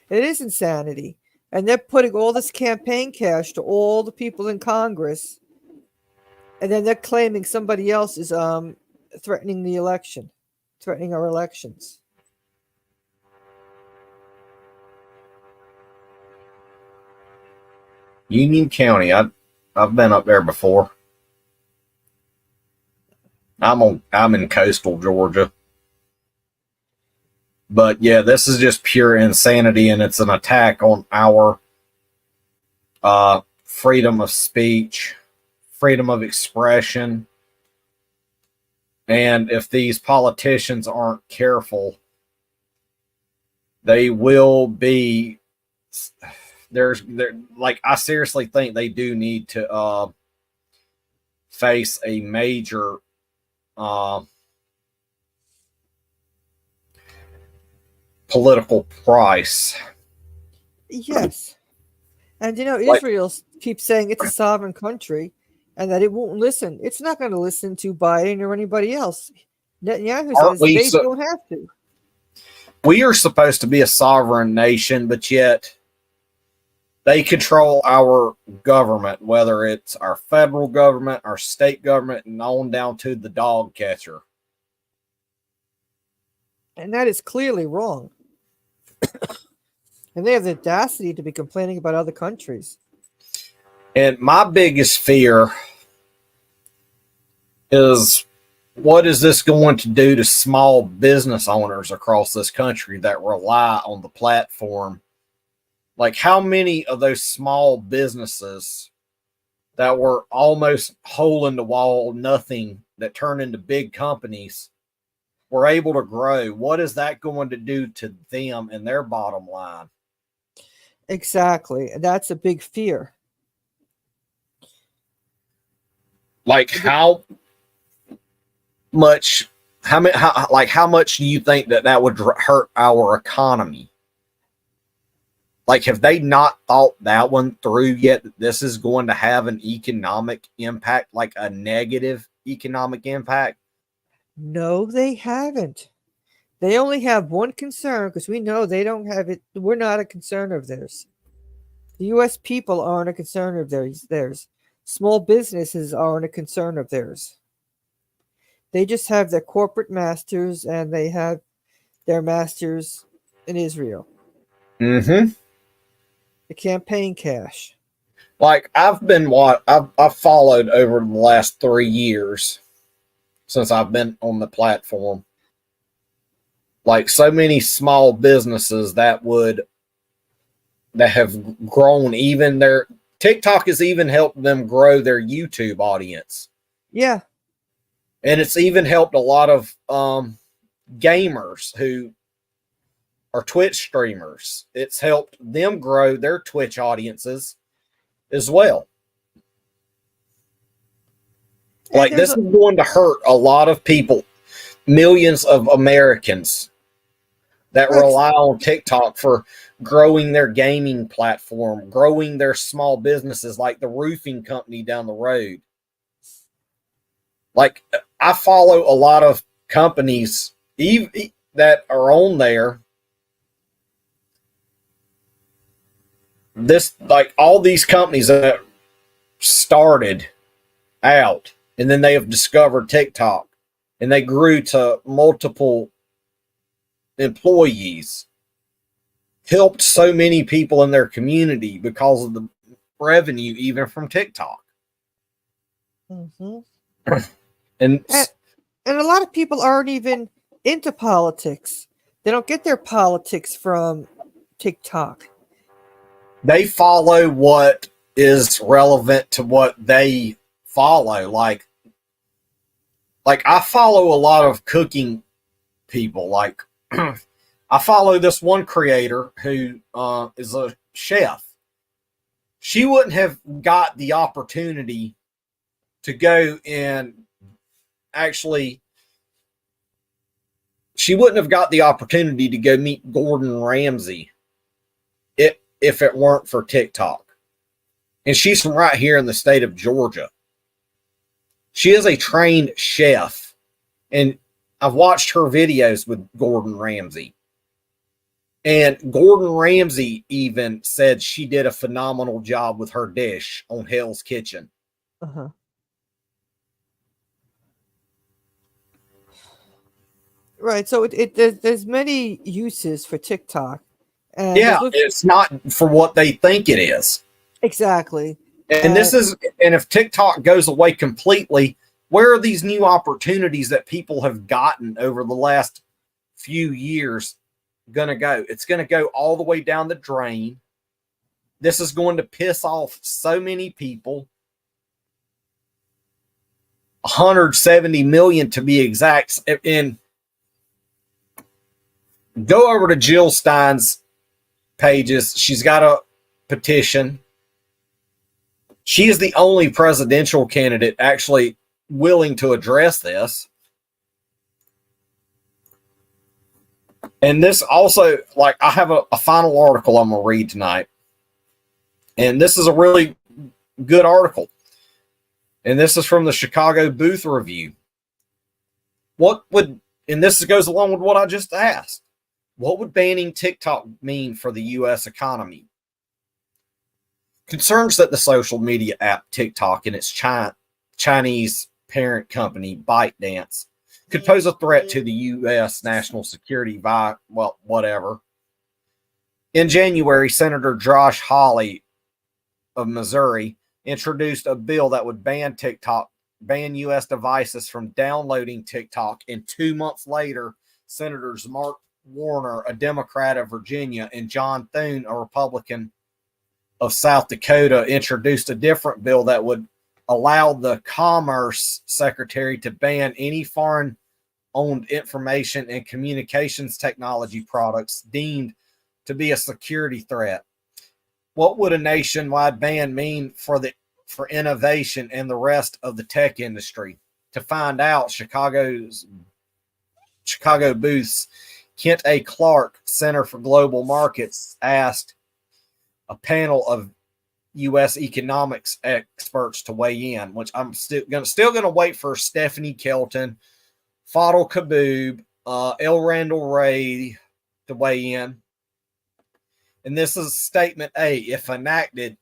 It is insanity. And they're putting all this campaign cash to all the people in Congress. And then they're claiming somebody else is threatening the election, threatening our elections. Union County. I've been up there before. I'm in coastal Georgia. But yeah, this is just pure insanity, and it's an attack on our freedom of speech, freedom of expression. And if these politicians aren't careful, they will be. I seriously think they do need to face a major political price. Yes. And Like- Israel keeps saying it's a sovereign country and that it won't listen. It's not going to listen to Biden or anybody else. Netanyahu Aren't says we they so- don't have to. We are supposed to be a sovereign nation, but yet they control our government, whether it's our federal government, our state government, and on down to the dog catcher. And that is clearly wrong. And they have the audacity to be complaining about other countries. And my biggest fear is, what is this going to do to small business owners across this country that rely on the platform? Like, how many of those small businesses that were almost hole in the wall, nothing, that turned into big companies were able to grow? What is that going to do to them and their bottom line? Exactly. And that's a big fear. Like, how much do you think that would hurt our economy? Like, have they not thought that one through yet, that this is going to have an economic impact, like a negative economic impact? No, they haven't. They only have one concern, because we know they don't have it. We're not a concern of theirs. The U.S. people aren't a concern of theirs. Small businesses aren't a concern of theirs. They just have their corporate masters, and they have their masters in Israel. Mm-hmm. The campaign cash. Like, I've followed over the last 3 years since I've been on the platform, like, so many small businesses that have grown. Even their TikTok has even helped them grow their YouTube audience. Yeah. And it's even helped a lot of gamers who are Twitch streamers. It's helped them grow their Twitch audiences as well. And Like, this is going to hurt a lot of people, millions of Americans that rely on TikTok for growing their gaming platform, growing their small businesses, like the roofing company down the road. Like, I follow a lot of companies that are on there. All these companies that started out, and then they have discovered TikTok, and they grew to multiple employees, helped so many people in their community because of the revenue, even from TikTok. Mm-hmm. And a lot of people aren't even into politics. They don't get their politics from TikTok. they follow what is relevant to what they follow. Like I follow a lot of cooking people. Like I follow this one creator who is a chef. She wouldn't have got the opportunity to go and actually, she wouldn't have got the opportunity to go meet Gordon Ramsay if it weren't for TikTok. And she's from right here in the state of Georgia. She is a trained chef. And I've watched her videos with Gordon Ramsay. And Gordon Ramsay even said she did a phenomenal job with her dish on Hell's Kitchen. Uh-huh. Right. So there's many uses for TikTok. And Yeah, it's not for what they think it is. Exactly. And if TikTok goes away completely, where are these new opportunities that people have gotten over the last few years going to go? It's going to go all the way down the drain. This is going to piss off so many people. 170 million to be exact. And go over to Jill Stein's pages. She's got a petition. She is the only presidential candidate actually willing to address this. And this also, like, I have a final article I'm going to read tonight. And this is a really good article. And this is from the Chicago Booth Review. And this goes along with what I just asked. What would banning TikTok mean for the U.S. economy? Concerns that the social media app TikTok and its Chinese parent company, ByteDance, could pose a threat to the U.S. national security whatever. In January, Senator Josh Hawley of Missouri introduced a bill that would ban U.S. devices from downloading TikTok. And 2 months later, Senators Mark Warner, a Democrat of Virginia, and John Thune, a Republican of South Dakota, introduced a different bill that would allow the Commerce Secretary to ban any foreign-owned information and communications technology products deemed to be a security threat. What would a nationwide ban mean for innovation and the rest of the tech industry? To find out, Chicago Booth's Kent A. Clark, Center for Global Markets, asked a panel of U.S. economics experts to weigh in, which I'm still gonna wait for Stephanie Kelton, Fadl Kaboub, L. Randall Ray to weigh in. And this is statement A. If enacted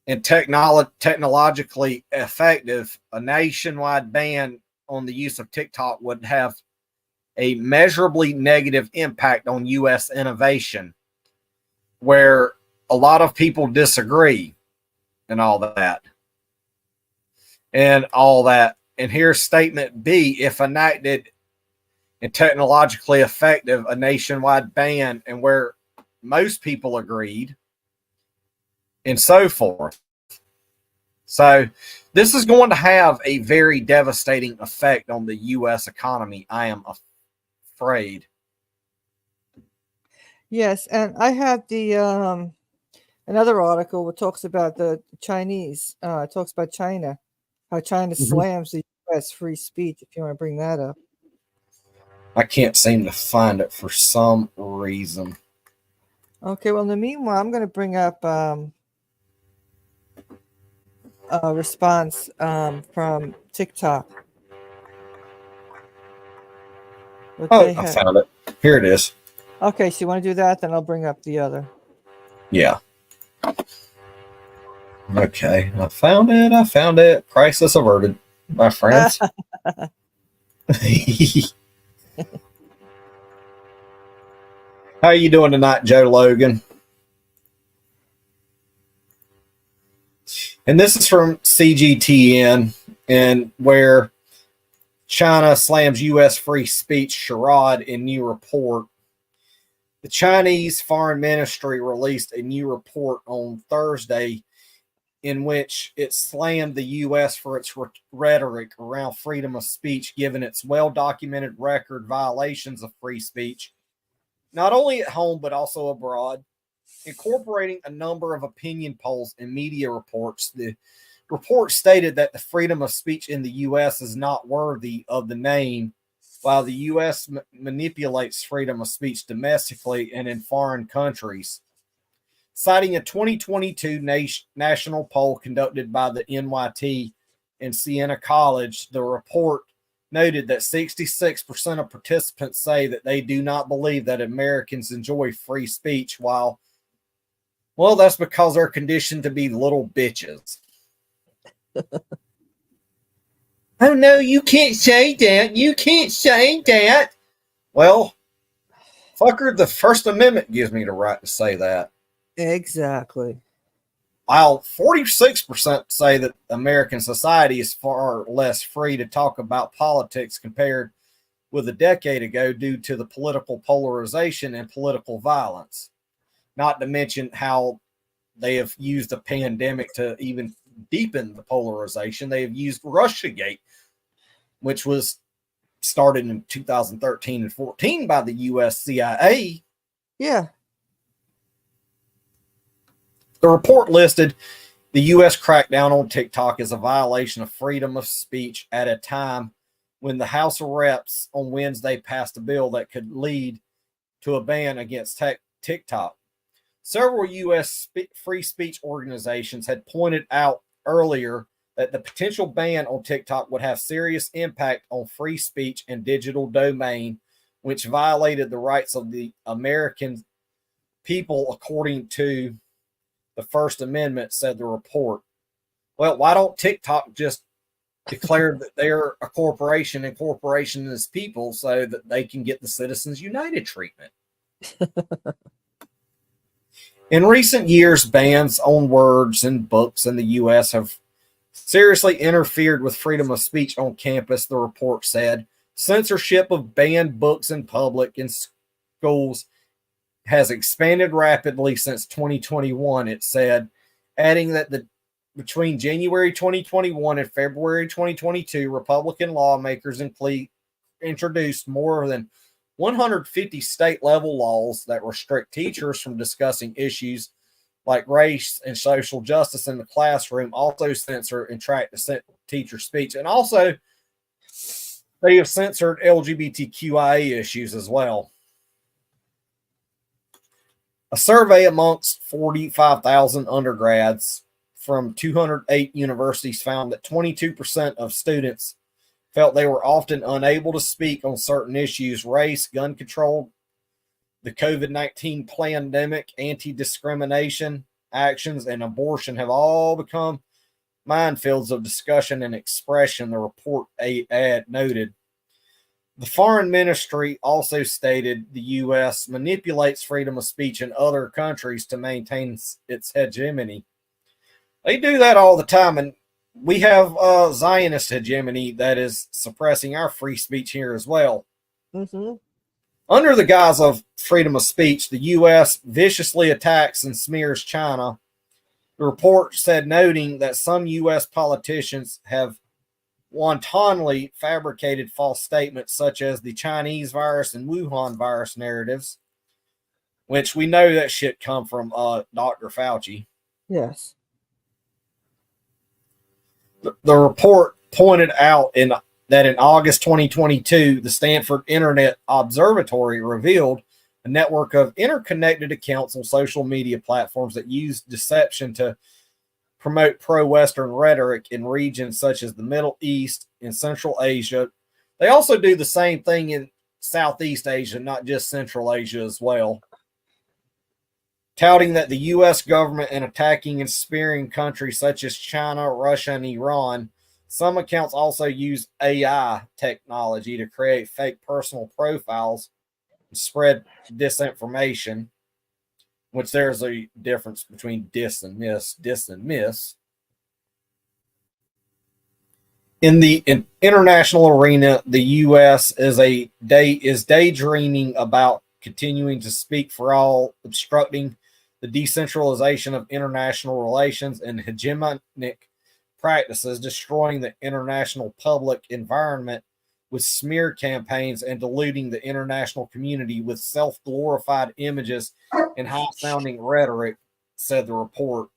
and technologically effective, a nationwide ban on the use of TikTok would have a measurably negative impact on U.S. innovation, where a lot of people disagree and all that. And here's statement B. If enacted and technologically effective, a nationwide ban, and where most people agreed, and so forth. So this is going to have a very devastating effect on the U.S. economy, I am afraid. Yes, and I have the another article that talks about the Chinese. It talks about China, how China slams the U.S. free speech. If you want to bring that up, I can't seem to find it for some reason. okay. Well, in the meanwhile, I'm going to bring up a response from TikTok. I found it. Here it is. Okay, so you want to do that? Then I'll bring up the other. Yeah. Okay, I found it. Crisis averted, my friends. How you doing tonight, Joe Logan? And this is from CGTN, and where China slams U.S. free speech charade in new report. The Chinese Foreign Ministry released a new report on Thursday in which it slammed the U.S. for its rhetoric around freedom of speech, given its well-documented record violations of free speech, not only at home but also abroad. Incorporating a number of opinion polls and media reports, the report stated that the freedom of speech in the U.S. is not worthy of the name, while the U.S. manipulates freedom of speech domestically and in foreign countries. Citing a 2022 national poll conducted by the NYT and Siena College, the report noted that 66% of participants say that they do not believe that Americans enjoy free speech, well, that's because they're conditioned to be little bitches. Oh, no, you can't say that. You can't say that. Well, fucker, the First Amendment gives me the right to say that. Exactly. while 46% say that American society is far less free to talk about politics compared with a decade ago due to the political polarization and political violence, not to mention how they have used the pandemic to even deepen the polarization. They have used Russiagate, which was started in 2013 and 14 by the US CIA. Yeah. The report listed the U.S. crackdown on TikTok as a violation of freedom of speech at a time when the House of Reps on Wednesday passed a bill that could lead to a ban against TikTok. Several U.S. free speech organizations had pointed out earlier that the potential ban on TikTok would have serious impact on free speech and digital domain, which violated the rights of the American people according to the First Amendment, said the report. Well, why don't TikTok just declare that they're a corporation and corporation is people so that they can get the Citizens United treatment? In recent years, bans on words and books in the U.S. have seriously interfered with freedom of speech on campus, the report said. Censorship of banned books in public and schools has expanded rapidly since 2021, it said, adding that between January 2021 and February 2022, Republican lawmakers introduced more than 150 state-level laws that restrict teachers from discussing issues like race and social justice in the classroom, also censor and track teacher speech. And also, they have censored LGBTQIA issues as well. A survey amongst 45,000 undergrads from 208 universities found that 22% of students felt they were often unable to speak on certain issues. Race, gun control, the COVID-19 pandemic, anti-discrimination actions, and abortion have all become minefields of discussion and expression, the report noted. The foreign ministry also stated the U.S. manipulates freedom of speech in other countries to maintain its hegemony. They do that all the time, and we have Zionist hegemony that is suppressing our free speech here as well. Mm-hmm. Under the guise of freedom of speech, the U.S. viciously attacks and smears China. The report said, noting that some U.S. politicians have wantonly fabricated false statements such as the Chinese virus and Wuhan virus narratives, which we know that shit come from Dr. Fauci. Yes. The report pointed out that in August 2022, the Stanford Internet Observatory revealed a network of interconnected accounts on social media platforms that use deception to promote pro-Western rhetoric in regions such as the Middle East and Central Asia. They also do the same thing in Southeast Asia, not just Central Asia as well. Touting that the U.S. government and attacking and spearing countries such as China, Russia, and Iran. Some accounts also use AI technology to create fake personal profiles and spread disinformation, which there's a difference between dis and miss. In the international arena, the U.S. is daydreaming about continuing to speak for all, obstructing the decentralization of international relations and hegemonic practices, destroying the international public environment with smear campaigns and diluting the international community with self-glorified images and high-sounding rhetoric, said the report.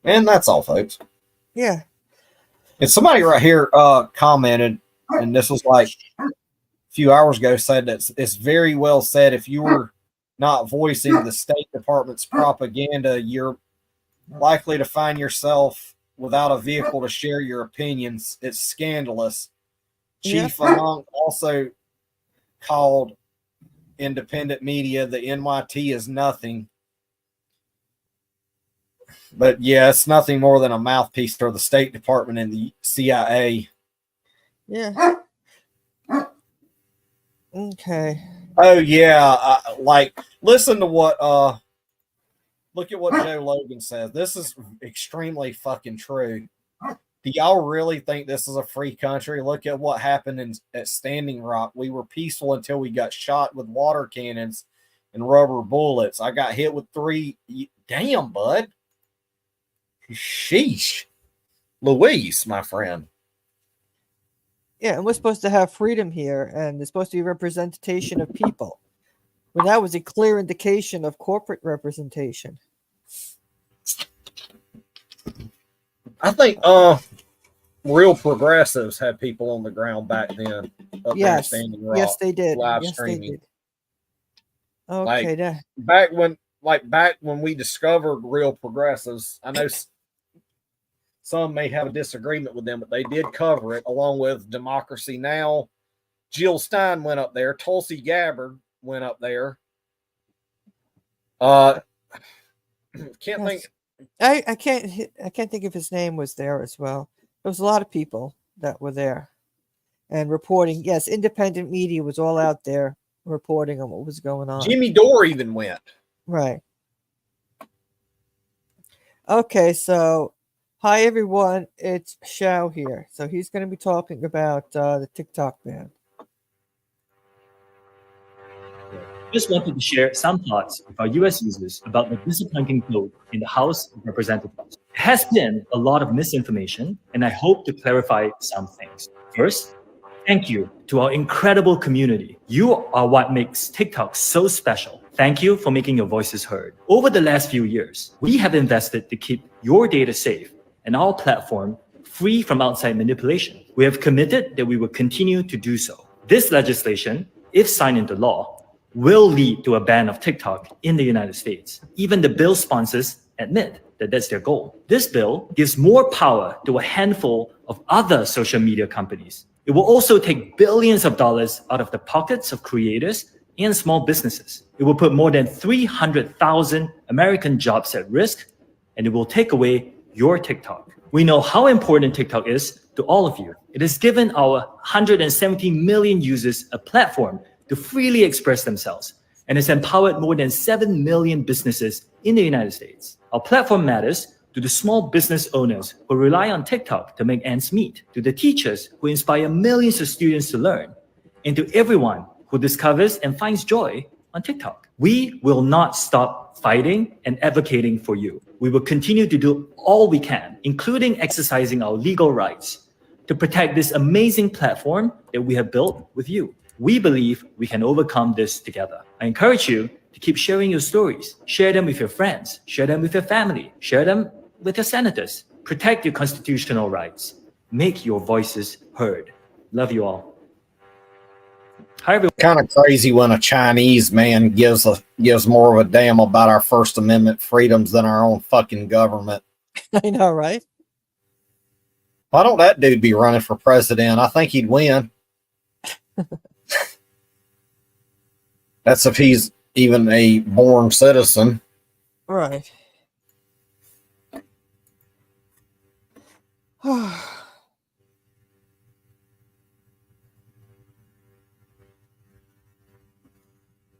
And that's all, folks. Yeah. And somebody right here commented, and this was like a few hours ago, said that it's very well said. If you were not voicing the State Department's propaganda, you're likely to find yourself without a vehicle to share your opinions. It's scandalous. Chief Among also called independent media the NYT is nothing. But yeah, it's nothing more than a mouthpiece for the State Department and the CIA. Yeah. Okay. Oh yeah, like listen to what Look at what Joe Logan says. This is extremely fucking true. Do y'all really think this is a free country? Look at what happened at Standing Rock. We were peaceful until we got shot with water cannons and rubber bullets. I got hit with 3. Damn, bud. Sheesh. Louise, my friend. Yeah, and we're supposed to have freedom here, and there's supposed to be representation of people. Well, that was a clear indication of corporate representation. I think real progressives had people on the ground back then. Up there Yes, Standing Rock, yes, they did. live Yes, they streaming. did. Okay, Like, back when we discovered real progressives, I know some may have a disagreement with them, but they did cover it along with Democracy Now. Jill Stein went up there. Tulsi Gabbard went up there. Can't think. I can't think if his name was there as well. There was a lot of people that were there and reporting. Yes, independent media was all out there reporting on what was going on. Jimmy Dore even went. Right. Okay, so hi everyone, it's Shao here. So he's going to be talking about the TikTok ban. Just wanted to share some thoughts with our US users about the disappointing vote in the House of Representatives. There has been a lot of misinformation, and I hope to clarify some things. First, thank you to our incredible community. You are what makes TikTok so special. Thank you for making your voices heard. Over the last few years, we have invested to keep your data safe and our platform free from outside manipulation. We have committed that we will continue to do so. This legislation, if signed into law, will lead to a ban of TikTok in the United States. Even the bill sponsors admit that that's their goal. This bill gives more power to a handful of other social media companies. It will also take billions of dollars out of the pockets of creators and small businesses. It will put more than 300,000 American jobs at risk, and it will take away your TikTok. We know how important TikTok is to all of you. It has given our 170 million users a platform to freely express themselves, and has empowered more than 7 million businesses in the United States. Our platform matters to the small business owners who rely on TikTok to make ends meet, to the teachers who inspire millions of students to learn, and to everyone who discovers and finds joy on TikTok. We will not stop fighting and advocating for you. We will continue to do all we can, including exercising our legal rights, to protect this amazing platform that we have built with you. We believe we can overcome this together. I encourage you to keep sharing your stories. Share them with your friends. Share them with your family. Share them with your senators. Protect your constitutional rights. Make your voices heard. Love you all. Hi, everyone. Kind of crazy when a Chinese man gives more of a damn about our First Amendment freedoms than our own fucking government. I know, right? Why don't that dude be running for president? I think he'd win. That's if he's even a born citizen. Right.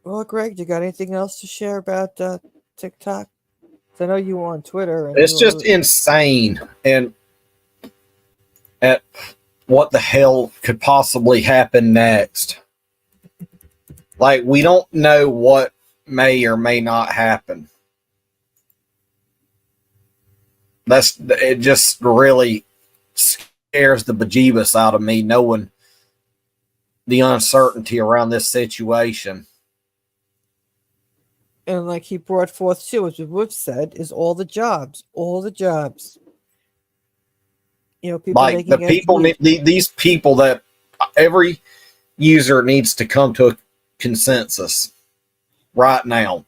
Well, Greg, you got anything else to share about TikTok? 'Cause I know you were on Twitter. And It's just insane, and at what the hell could possibly happen next. Like, we don't know what may or may not happen. It just really scares the bejeebus out of me, knowing the uncertainty around this situation. And like he brought forth too, as we've said, is all the jobs. You know, people Like the people, these people that every user needs to come to a consensus right now.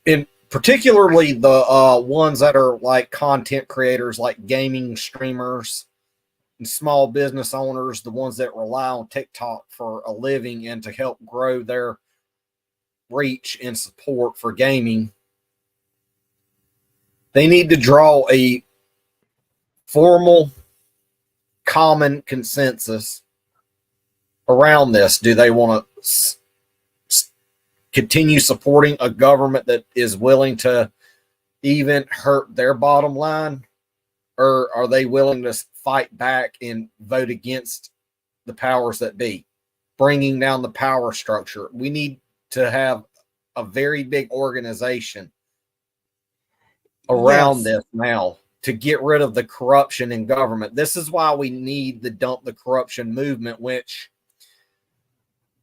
In particularly the ones that are like content creators, like gaming streamers and small business owners, the ones that rely on TikTok for a living and to help grow their reach and support for gaming. They need to draw a formal, common consensus around this. Do they want to continue supporting a government that is willing to even hurt their bottom line? Or are they willing to fight back and vote against the powers that be, bringing down the power structure? We need to have a very big organization around this now to get rid of the corruption in government. This is why we need the Dump the Corruption movement, which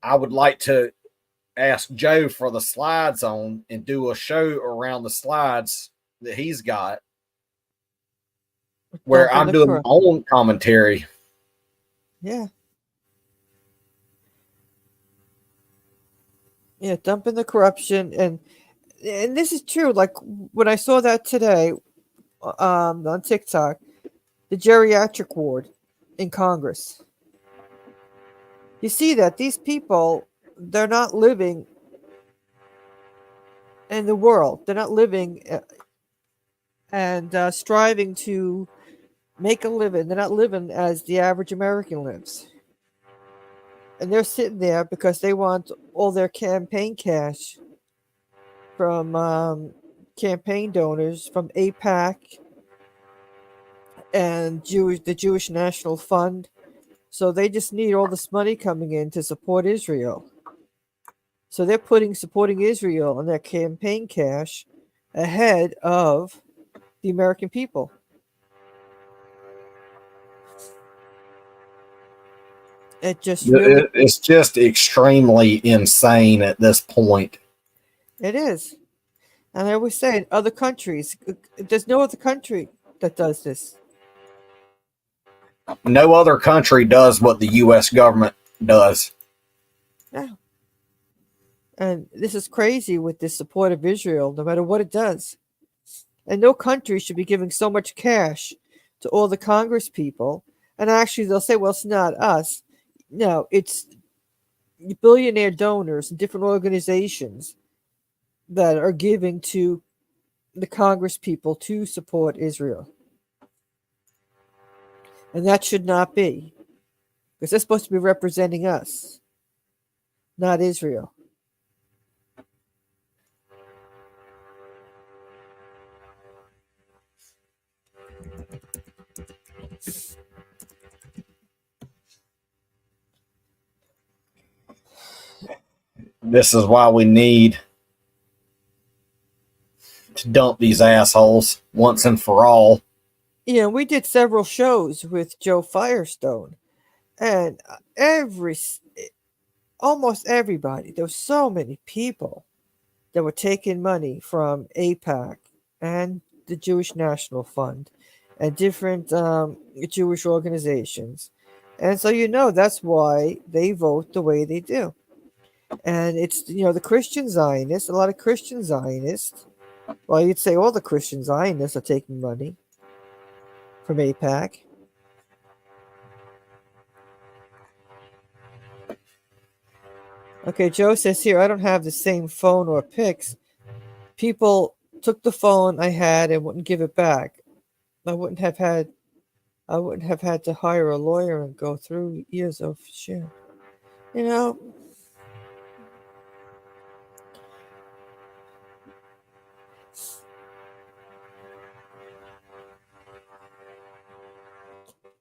I would like to ask Joe for the slides on and do a show around the slides that he's got where I'm doing my own commentary. Yeah. Yeah, dumping the corruption. And this is true. Like when I saw that today on TikTok, the geriatric ward in Congress. You see that these people, they're not living in the world. They're not living and striving to make a living. They're not living as the average American lives. And they're sitting there because they want all their campaign cash from campaign donors from AIPAC and the Jewish National Fund. So they just need all this money coming in to support Israel. So they're supporting Israel and their campaign cash ahead of the American people. It's just extremely insane at this point. It is. And I always say in other countries, there's no other country that does this. No other country does what the U.S. government does. Yeah. And this is crazy with this support of Israel, no matter what it does. And no country should be giving so much cash to all the Congress people. And actually, they'll say, well, it's not us. No, it's billionaire donors and different organizations that are giving to the Congress people to support Israel. And that should not be, because they're supposed to be representing us, not Israel. This is why we need to dump these assholes once and for all. Yeah, we did several shows with Joe Firestone, and almost everybody, there were so many people that were taking money from AIPAC and the Jewish National Fund and different Jewish organizations. And so, that's why they vote the way they do. And it's, the Christian Zionists, a lot of Christian Zionists, well, you'd say all the Christian Zionists are taking money from AIPAC. Okay, Joe says here, I don't have the same phone or pics. People took the phone I had and wouldn't give it back. I wouldn't have had to hire a lawyer and go through years of shit.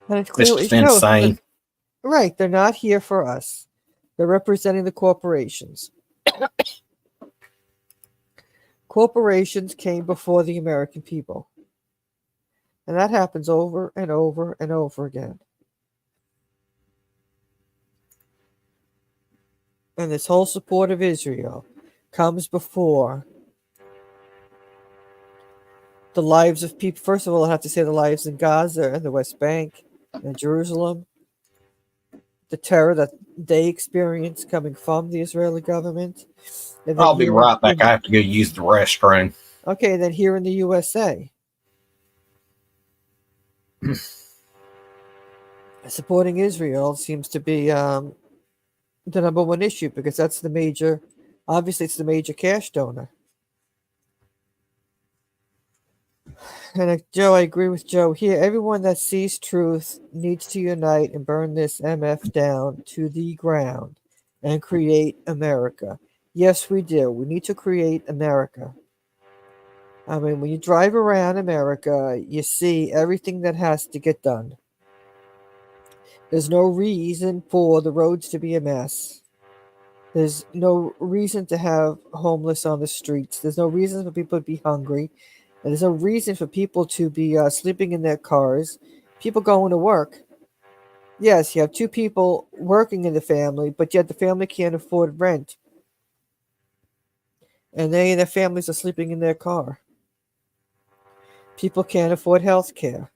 And it clearly It's insane. Right, they're not here for us. They're representing the corporations. Corporations came before the American people. And that happens over and over and over again. And this whole support of Israel comes before the lives of people. First of all, I have to say the lives in Gaza and the West Bank and Jerusalem. The terror that they experience coming from the Israeli government. I'll be right back. I have to go use the restroom. Okay, then here in the USA, supporting Israel seems to be the number one issue because that's obviously it's the major cash donor. And Joe, I agree with Joe here. Everyone that sees truth needs to unite and burn this MF down to the ground and create America. Yes, we do. We need to create America. I mean, when you drive around America, you see everything that has to get done. There's no reason for the roads to be a mess. There's no reason to have homeless on the streets. There's no reason for people to be hungry. And there's no reason for people to be sleeping in their cars. People going to work. Yes, you have two people working in the family, but yet the family can't afford rent. And they and their families are sleeping in their car. People can't afford health care.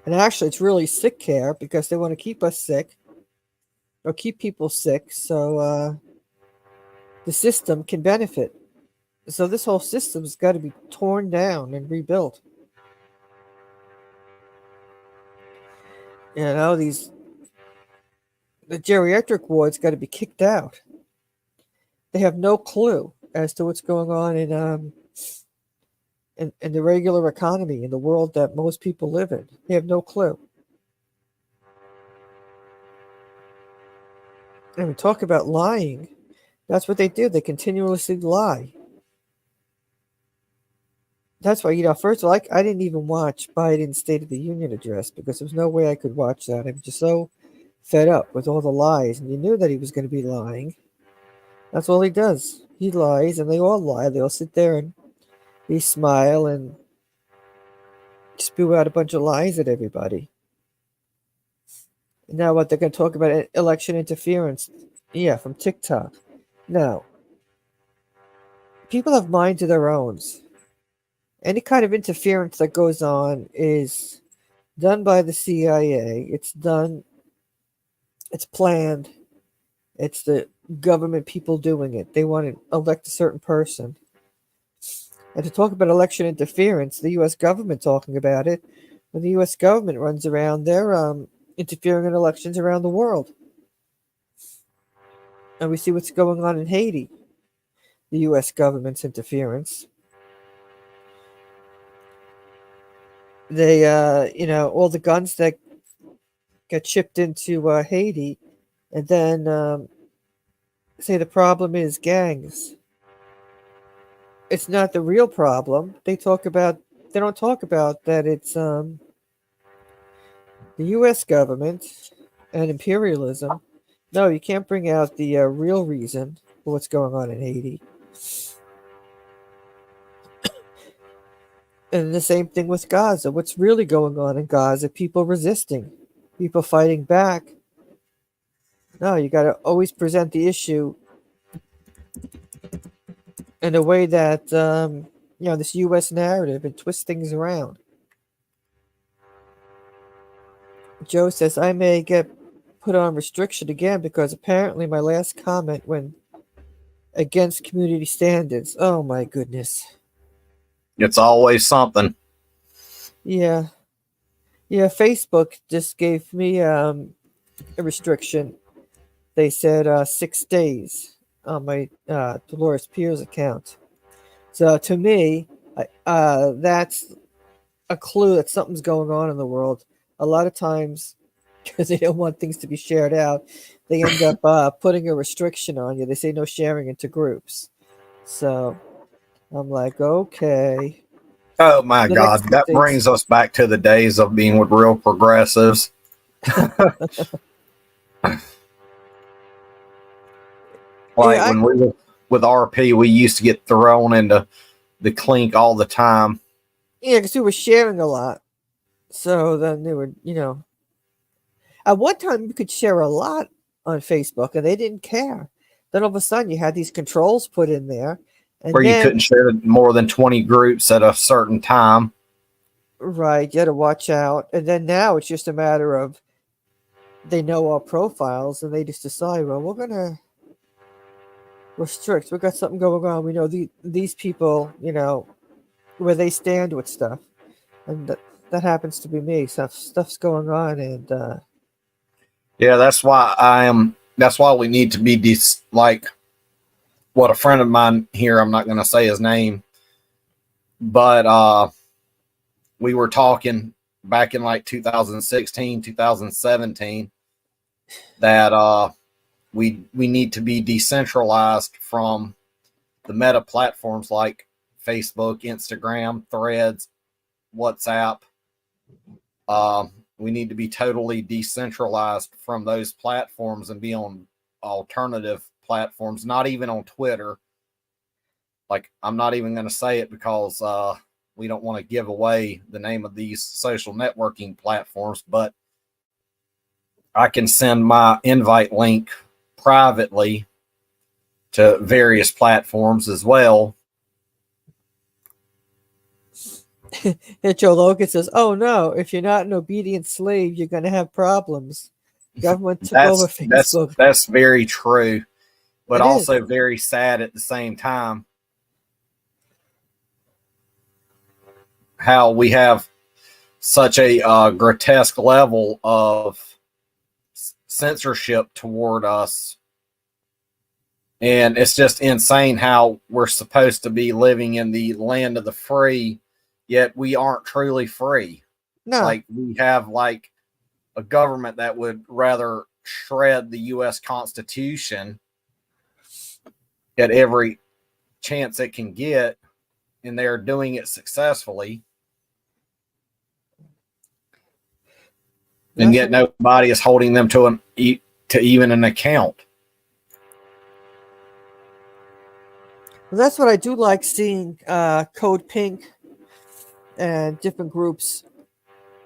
And actually, it's really sick care because they want to keep us sick or keep people sick so the system can benefit. So this whole system's got to be torn down and rebuilt. You know, the geriatric ward's got to be kicked out. They have no clue as to what's going on in the regular economy, in the world that most people live in. They have no clue. And we talk about lying. That's what they do. They continuously lie. That's why, first of all, I didn't even watch Biden's State of the Union address because there was no way I could watch that. I'm just so fed up with all the lies. And you knew that he was going to be lying. That's all he does. He lies, and they all lie. They all sit there and they smile and spew out a bunch of lies at everybody. Now what, they're going to talk about election interference. Yeah, from TikTok. Now, people have minds of their own. Any kind of interference that goes on is done by the CIA. It's planned. It's the government people doing it. They want to elect a certain person. And to talk about election interference, the U.S. government talking about it, when the U.S. government runs around, they're interfering in elections around the world. And we see what's going on in Haiti, the U.S. government's interference. They, all the guns that get shipped into Haiti, and then say the problem is gangs. It's not the real problem. They don't talk about that it's the U.S. government and imperialism. No, you can't bring out the real reason for what's going on in Haiti. And the same thing with Gaza. What's really going on in Gaza? People resisting, people fighting back. No, you got to always present the issue in a way that, this U.S. narrative and twist things around. Joe says, I may get put on restriction again because apparently my last comment went against community standards. Oh, my goodness. It's always something. Yeah. Yeah, Facebook just gave me a restriction. They said 6 days on my Dolores Pierce account. So to me, that's a clue that something's going on in the world. A lot of times, because they don't want things to be shared out, they end up putting a restriction on you. They say no sharing into groups. So I'm like, okay. Oh my God, that brings us back to the days of being with real progressives. When we were with RP, we used to get thrown into the clink all the time. Yeah, because we were sharing a lot. So then they were, at one time you could share a lot on Facebook and they didn't care. Then all of a sudden you had these controls put in there. And where you couldn't share more than 20 groups at a certain time. Right, you had to watch out. And then now it's just a matter of they know our profiles and they just decide, well, we're going to restrict. We've got something going on. We know these people, where they stand with stuff. And that happens to be me. Stuff's going on. And yeah, that's why we need to be like what a friend of mine here, I'm not going to say his name, but we were talking back in like 2016, 2017, that we need to be decentralized from the meta platforms like Facebook, Instagram, Threads, WhatsApp. We need to be totally decentralized from those platforms and be on alternative platforms, not even on Twitter. Like, I'm not even going to say it because we don't want to give away the name of these social networking platforms, but I can send my invite link privately to various platforms as well. And Joe Logan says, "Oh no, if you're not an obedient slave, you're going to have problems. Government took over Facebook." That's very true, but It also is. very sad at the same time. How we have such a grotesque level of censorship toward us. And it's just insane how we're supposed to be living in the land of the free, yet we aren't truly free. No. Like, we have like a government that would rather shred the U.S. Constitution at every chance it can get, and they're doing it successfully. And yet nobody is holding them to even an account. Well, that's what I do like seeing. Code Pink and different groups,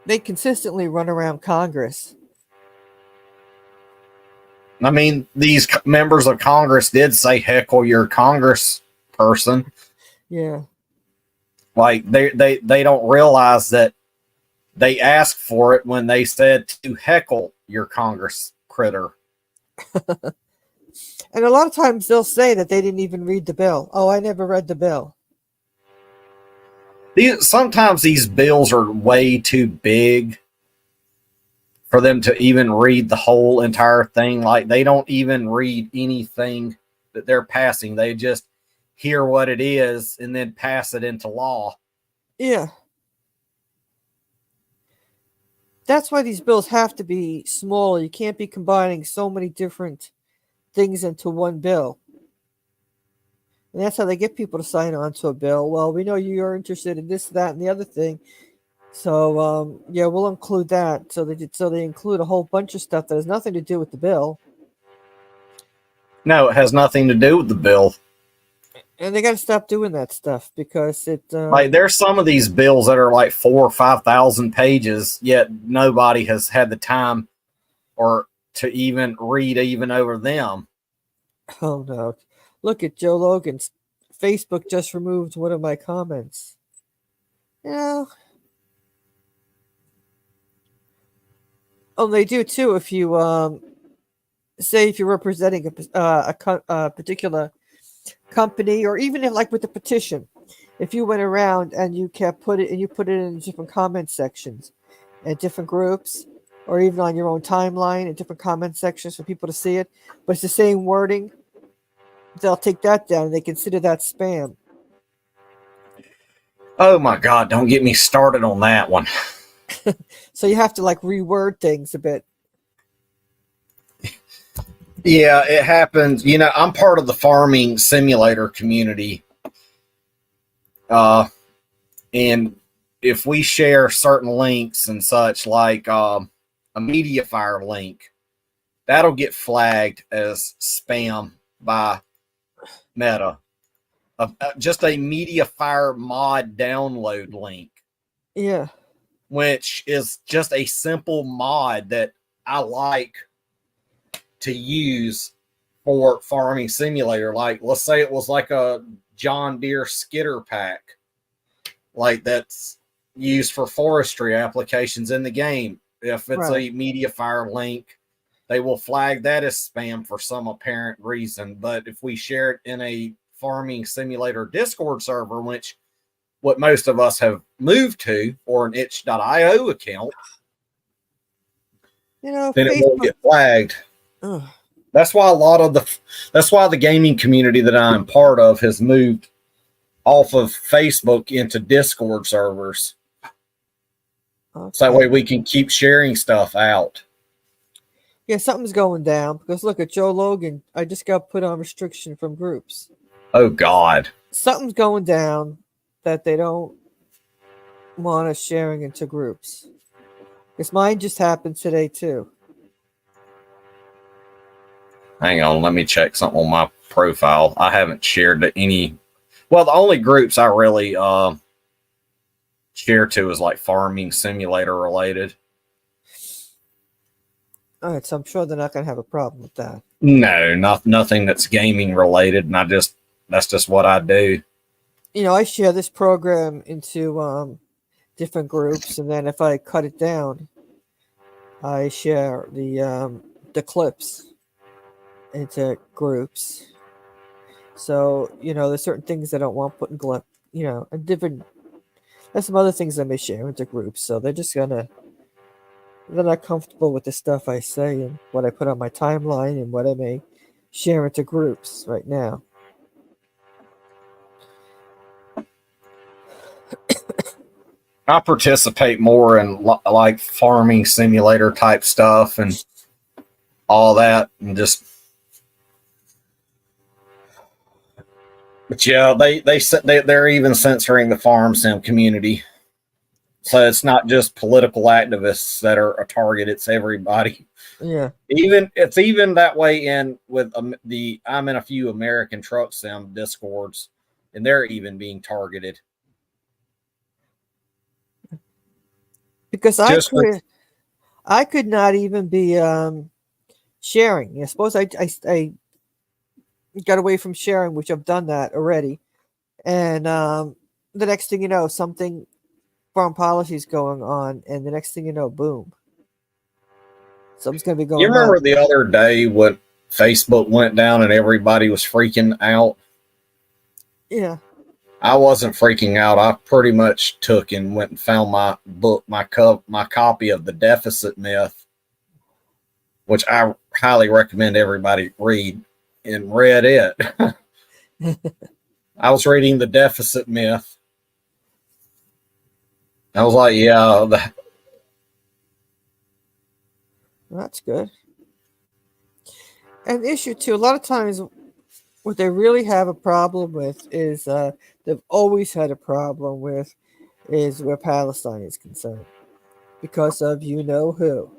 they consistently run around Congress. I mean, these members of Congress did say heckle your Congress person. Yeah. Like, they don't realize that they asked for it when they said to heckle your Congress critter. And a lot of times they'll say that they didn't even read the bill. Oh, I never read the bill. Sometimes these bills are way too big for them to even read the whole entire thing. Like, they don't even read anything that they're passing. They just hear what it is and then pass it into law. Yeah. That's why these bills have to be smaller. You can't be combining so many different things into one bill. And that's how they get people to sign on to a bill. Well, we know you're interested in this, that, and the other thing. So, yeah, we'll include that. So they include a whole bunch of stuff that has nothing to do with the bill. No, it has nothing to do with the bill. And they got to stop doing that stuff because it. Like, there's some of these bills that are like 4,000 or 5,000 pages, yet nobody has had the time or to even read even over them. Oh no! Look at Joe Logan's Facebook just removed one of my comments. Yeah. Oh, they do too. If you say if you're representing a particular company, or even if, like with the petition, if you went around and you put it in different comment sections and different groups, or even on your own timeline in different comment sections for people to see it, but it's the same wording, they'll take that down and they consider that spam. Oh my God, don't get me started on that one. So you have to like reword things a bit. Yeah, it happens. You know, I'm part of the farming simulator community. And if we share certain links and such, like a Mediafire link, that'll get flagged as spam by Meta. Just a Mediafire mod download link. Yeah. Which is just a simple mod that I like to use for farming simulator. Like, let's say it was like a John Deere skidder pack, like that's used for forestry applications in the game. If it's a Mediafire link, they will flag that as spam for some apparent reason. But if we share it in a farming simulator Discord server, which what most of us have moved to, or an itch.io account, you know, then Facebook, it won't get flagged. Ugh. That's why that's why the gaming community that I'm part of has moved off of Facebook into Discord servers. Okay. So that way we can keep sharing stuff out. Yeah, something's going down because look at Joe Logan. I just got put on restriction from groups. Oh God. Something's going down that they don't want us sharing into groups. Because mine just happened today too. Hang on, let me check something on my profile. I haven't shared to any. Well, the only groups I really share to is like farming simulator related. All right, so I'm sure they're not going to have a problem with that. No, nothing that's gaming related, and that's just what I do. You know, I share this program into different groups, and then if I cut it down, I share the clips into groups. So, you know, there's certain things I don't want put in and different. There's some other things I may share into groups. So they're not comfortable with the stuff I say and what I put on my timeline and what I may share into groups right now. I participate more in like farming simulator type stuff and all that, and just. But yeah, they're even censoring the farm sim community. So it's not just political activists that are a target; it's everybody. Yeah. It's even that way with I'm in a few American truck sim discords, and they're even being targeted. Because I could not even be sharing. I suppose I got away from sharing, which I've done that already. And the next thing you know, something foreign policy is going on, and the next thing you know, boom, something's going to be going on. You remember the other day when Facebook went down and everybody was freaking out? Yeah. I wasn't freaking out. I pretty much took and went and found my book, my copy of The Deficit Myth, which I highly recommend everybody read, and read it. I was reading The Deficit Myth. I was like, yeah. That's good. And the issue, too, a lot of times what they really have a problem with is they've always had a problem with is where Palestine is concerned because of you know who.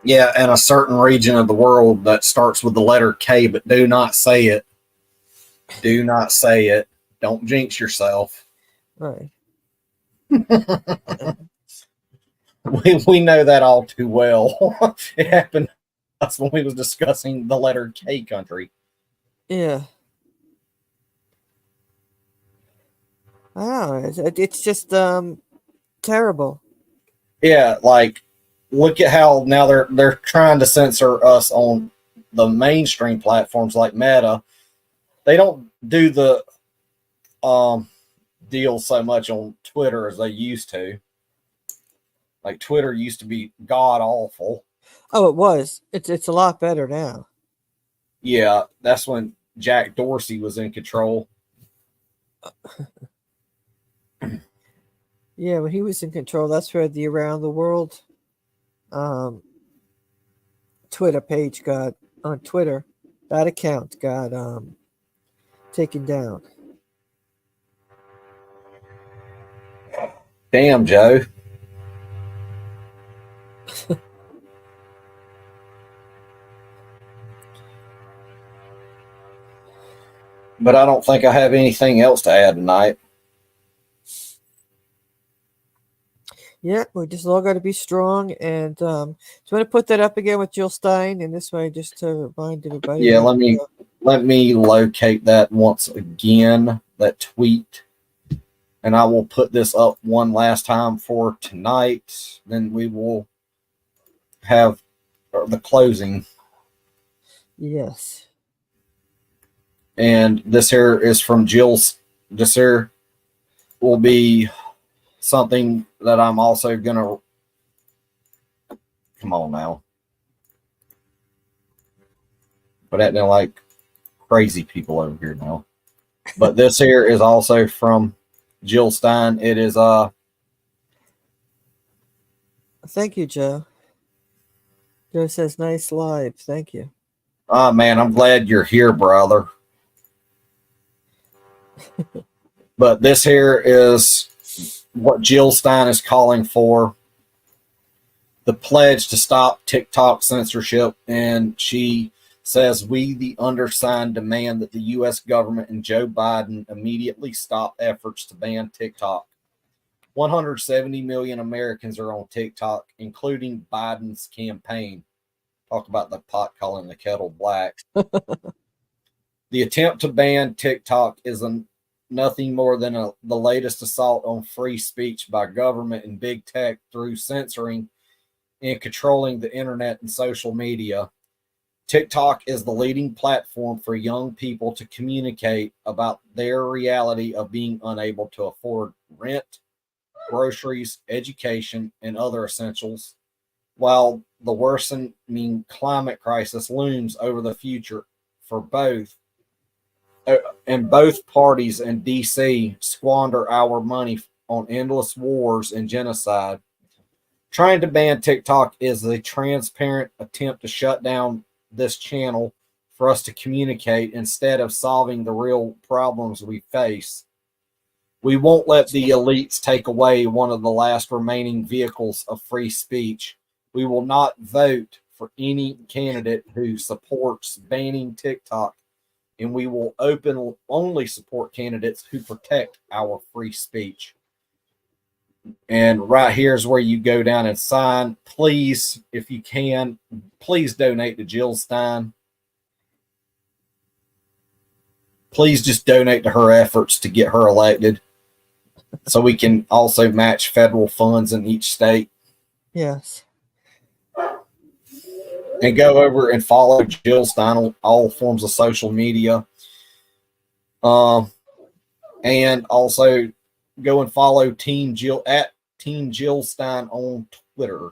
Yeah, and a certain region of the world that starts with the letter K, but do not say it. Do not say it. Don't jinx yourself. Right. We know that all too well. It happened to us when we was discussing the letter K country. Yeah. I don't know. It's just terrible. Yeah, like look at how now they're trying to censor us on the mainstream platforms like Meta. They don't do the deal so much on Twitter as they used to. Like Twitter used to be god awful. Oh, it was. It's a lot better now. Yeah, that's when Jack Dorsey was in control. Yeah, when he was in control, that's where the Around the World Twitter page got on Twitter. That account got taken down. Damn, Joe. But I don't think I have anything else to add tonight. Yeah, we just all got to be strong. And do you want to put that up again with Jill Stein? And this way, just to remind everybody. Yeah, let me locate that once again, that tweet. And I will put this up one last time for tonight. Then we will have the closing. Yes. And this here is from Jill's. This here will be something that I'm also going to. Come on now. But acting like crazy people over here now. But this here is also from Jill Stein. It is Thank you, Joe. Joe says, nice live. Thank you. Oh, man, I'm glad you're here, brother. But this here is what Jill Stein is calling for, the pledge to stop TikTok censorship. And she says, we, the undersigned, demand that the U.S. government and Joe Biden immediately stop efforts to ban TikTok. 170 million Americans are on TikTok, including Biden's campaign. Talk about the pot calling the kettle black. The attempt to ban TikTok is nothing more than the latest assault on free speech by government and big tech through censoring and controlling the internet and social media. TikTok is the leading platform for young people to communicate about their reality of being unable to afford rent, groceries, education, and other essentials, while the worsening climate crisis looms over the future for both, and both parties in DC squander our money on endless wars and genocide. Trying to ban TikTok is a transparent attempt to shut down this channel for us to communicate instead of solving the real problems we face. We won't let the elites take away one of the last remaining vehicles of free speech. We will not vote for any candidate who supports banning TikTok, and we will only support candidates who protect our free speech. And right here is where you go down and sign. Please, if you can, please donate to Jill Stein. Please just donate to her efforts to get her elected, so we can also match federal funds in each state. Yes. And go over and follow Jill Stein on all forms of social media. And also go and follow Team Jill at Team Jill Stein on Twitter.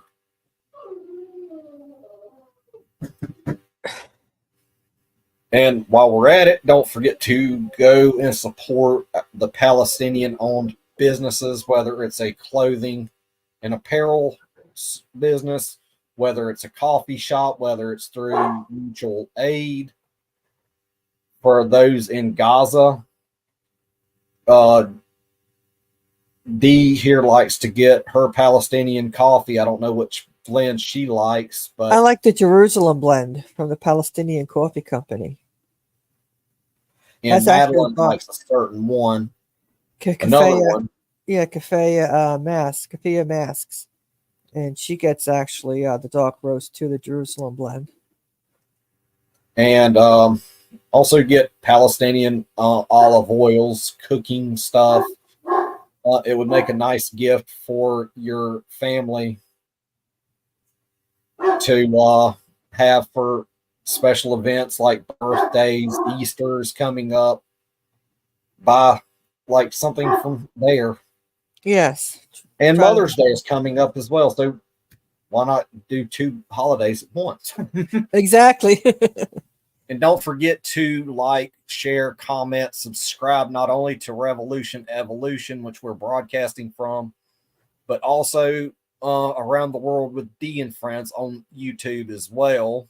And while we're at it, don't forget to go and support the Palestinian-owned businesses, whether it's a clothing and apparel business, whether it's a coffee shop, whether it's through mutual aid for those in Gaza. Dee here likes to get her Palestinian coffee. I don't know which blend she likes, but I like the Jerusalem blend from the Palestinian Coffee Company. and That's actually Madeline a box. likes a certain one. Cafe, Another one. Yeah, Kafia masks. And she gets actually the dark roast to the Jerusalem blend. And also get Palestinian olive oils, cooking stuff. It would make a nice gift for your family to have for special events like birthdays, Easter's coming up. Buy like something from there. Yes. And Try to- Mother's Day is coming up as well. So why not do two holidays at once? Exactly. And don't forget to like, share, comment, subscribe, not only to Revolution Evolution, which we're broadcasting from, but also Around the World with Dee and Friends on YouTube as well.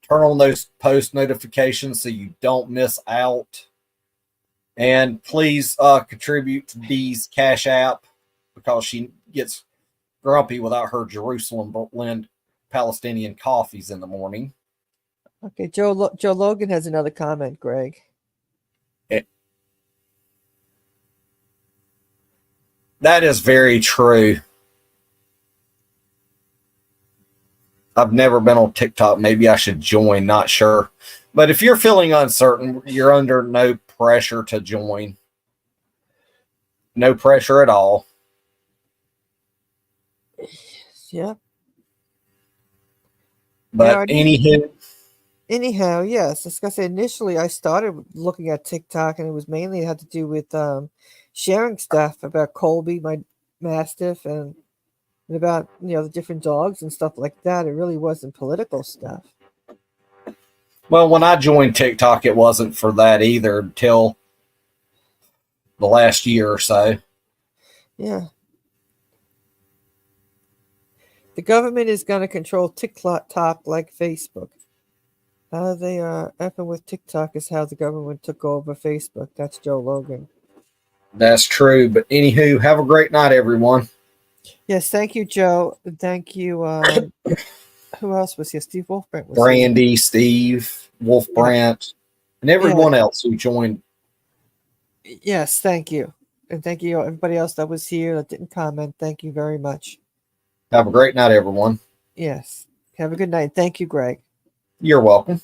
Turn on those post notifications so you don't miss out. And please contribute to Dee's Cash App, because she gets grumpy without her Jerusalem blend Palestinian coffees in the morning. Okay, Joe Logan has another comment, Greg. That is very true. I've never been on TikTok. Maybe I should join, not sure. But if you're feeling uncertain, you're under no pressure to join. No pressure at all. Yeah. But Anyhow, yes. I was gonna say, initially I started looking at TikTok, and it was mainly had to do with sharing stuff about Colby, my Mastiff, and about the different dogs and stuff like that. It really wasn't political stuff. Well, when I joined TikTok, it wasn't for that either until the last year or so. Yeah. The government is going to control TikTok like Facebook. How they are effing with TikTok is how the government took over Facebook. That's Joe Logan. That's true. But anywho, have a great night, everyone. Yes, thank you, Joe. Thank you. Who else was here? Steve Wolfbrant was here. Brandy, Steve, Wolf Brandt, and everyone else who joined. Yes, thank you. And thank you, everybody else that was here that didn't comment. Thank you very much. Have a great night, everyone. Yes. Have a good night. Thank you, Greg. You're welcome.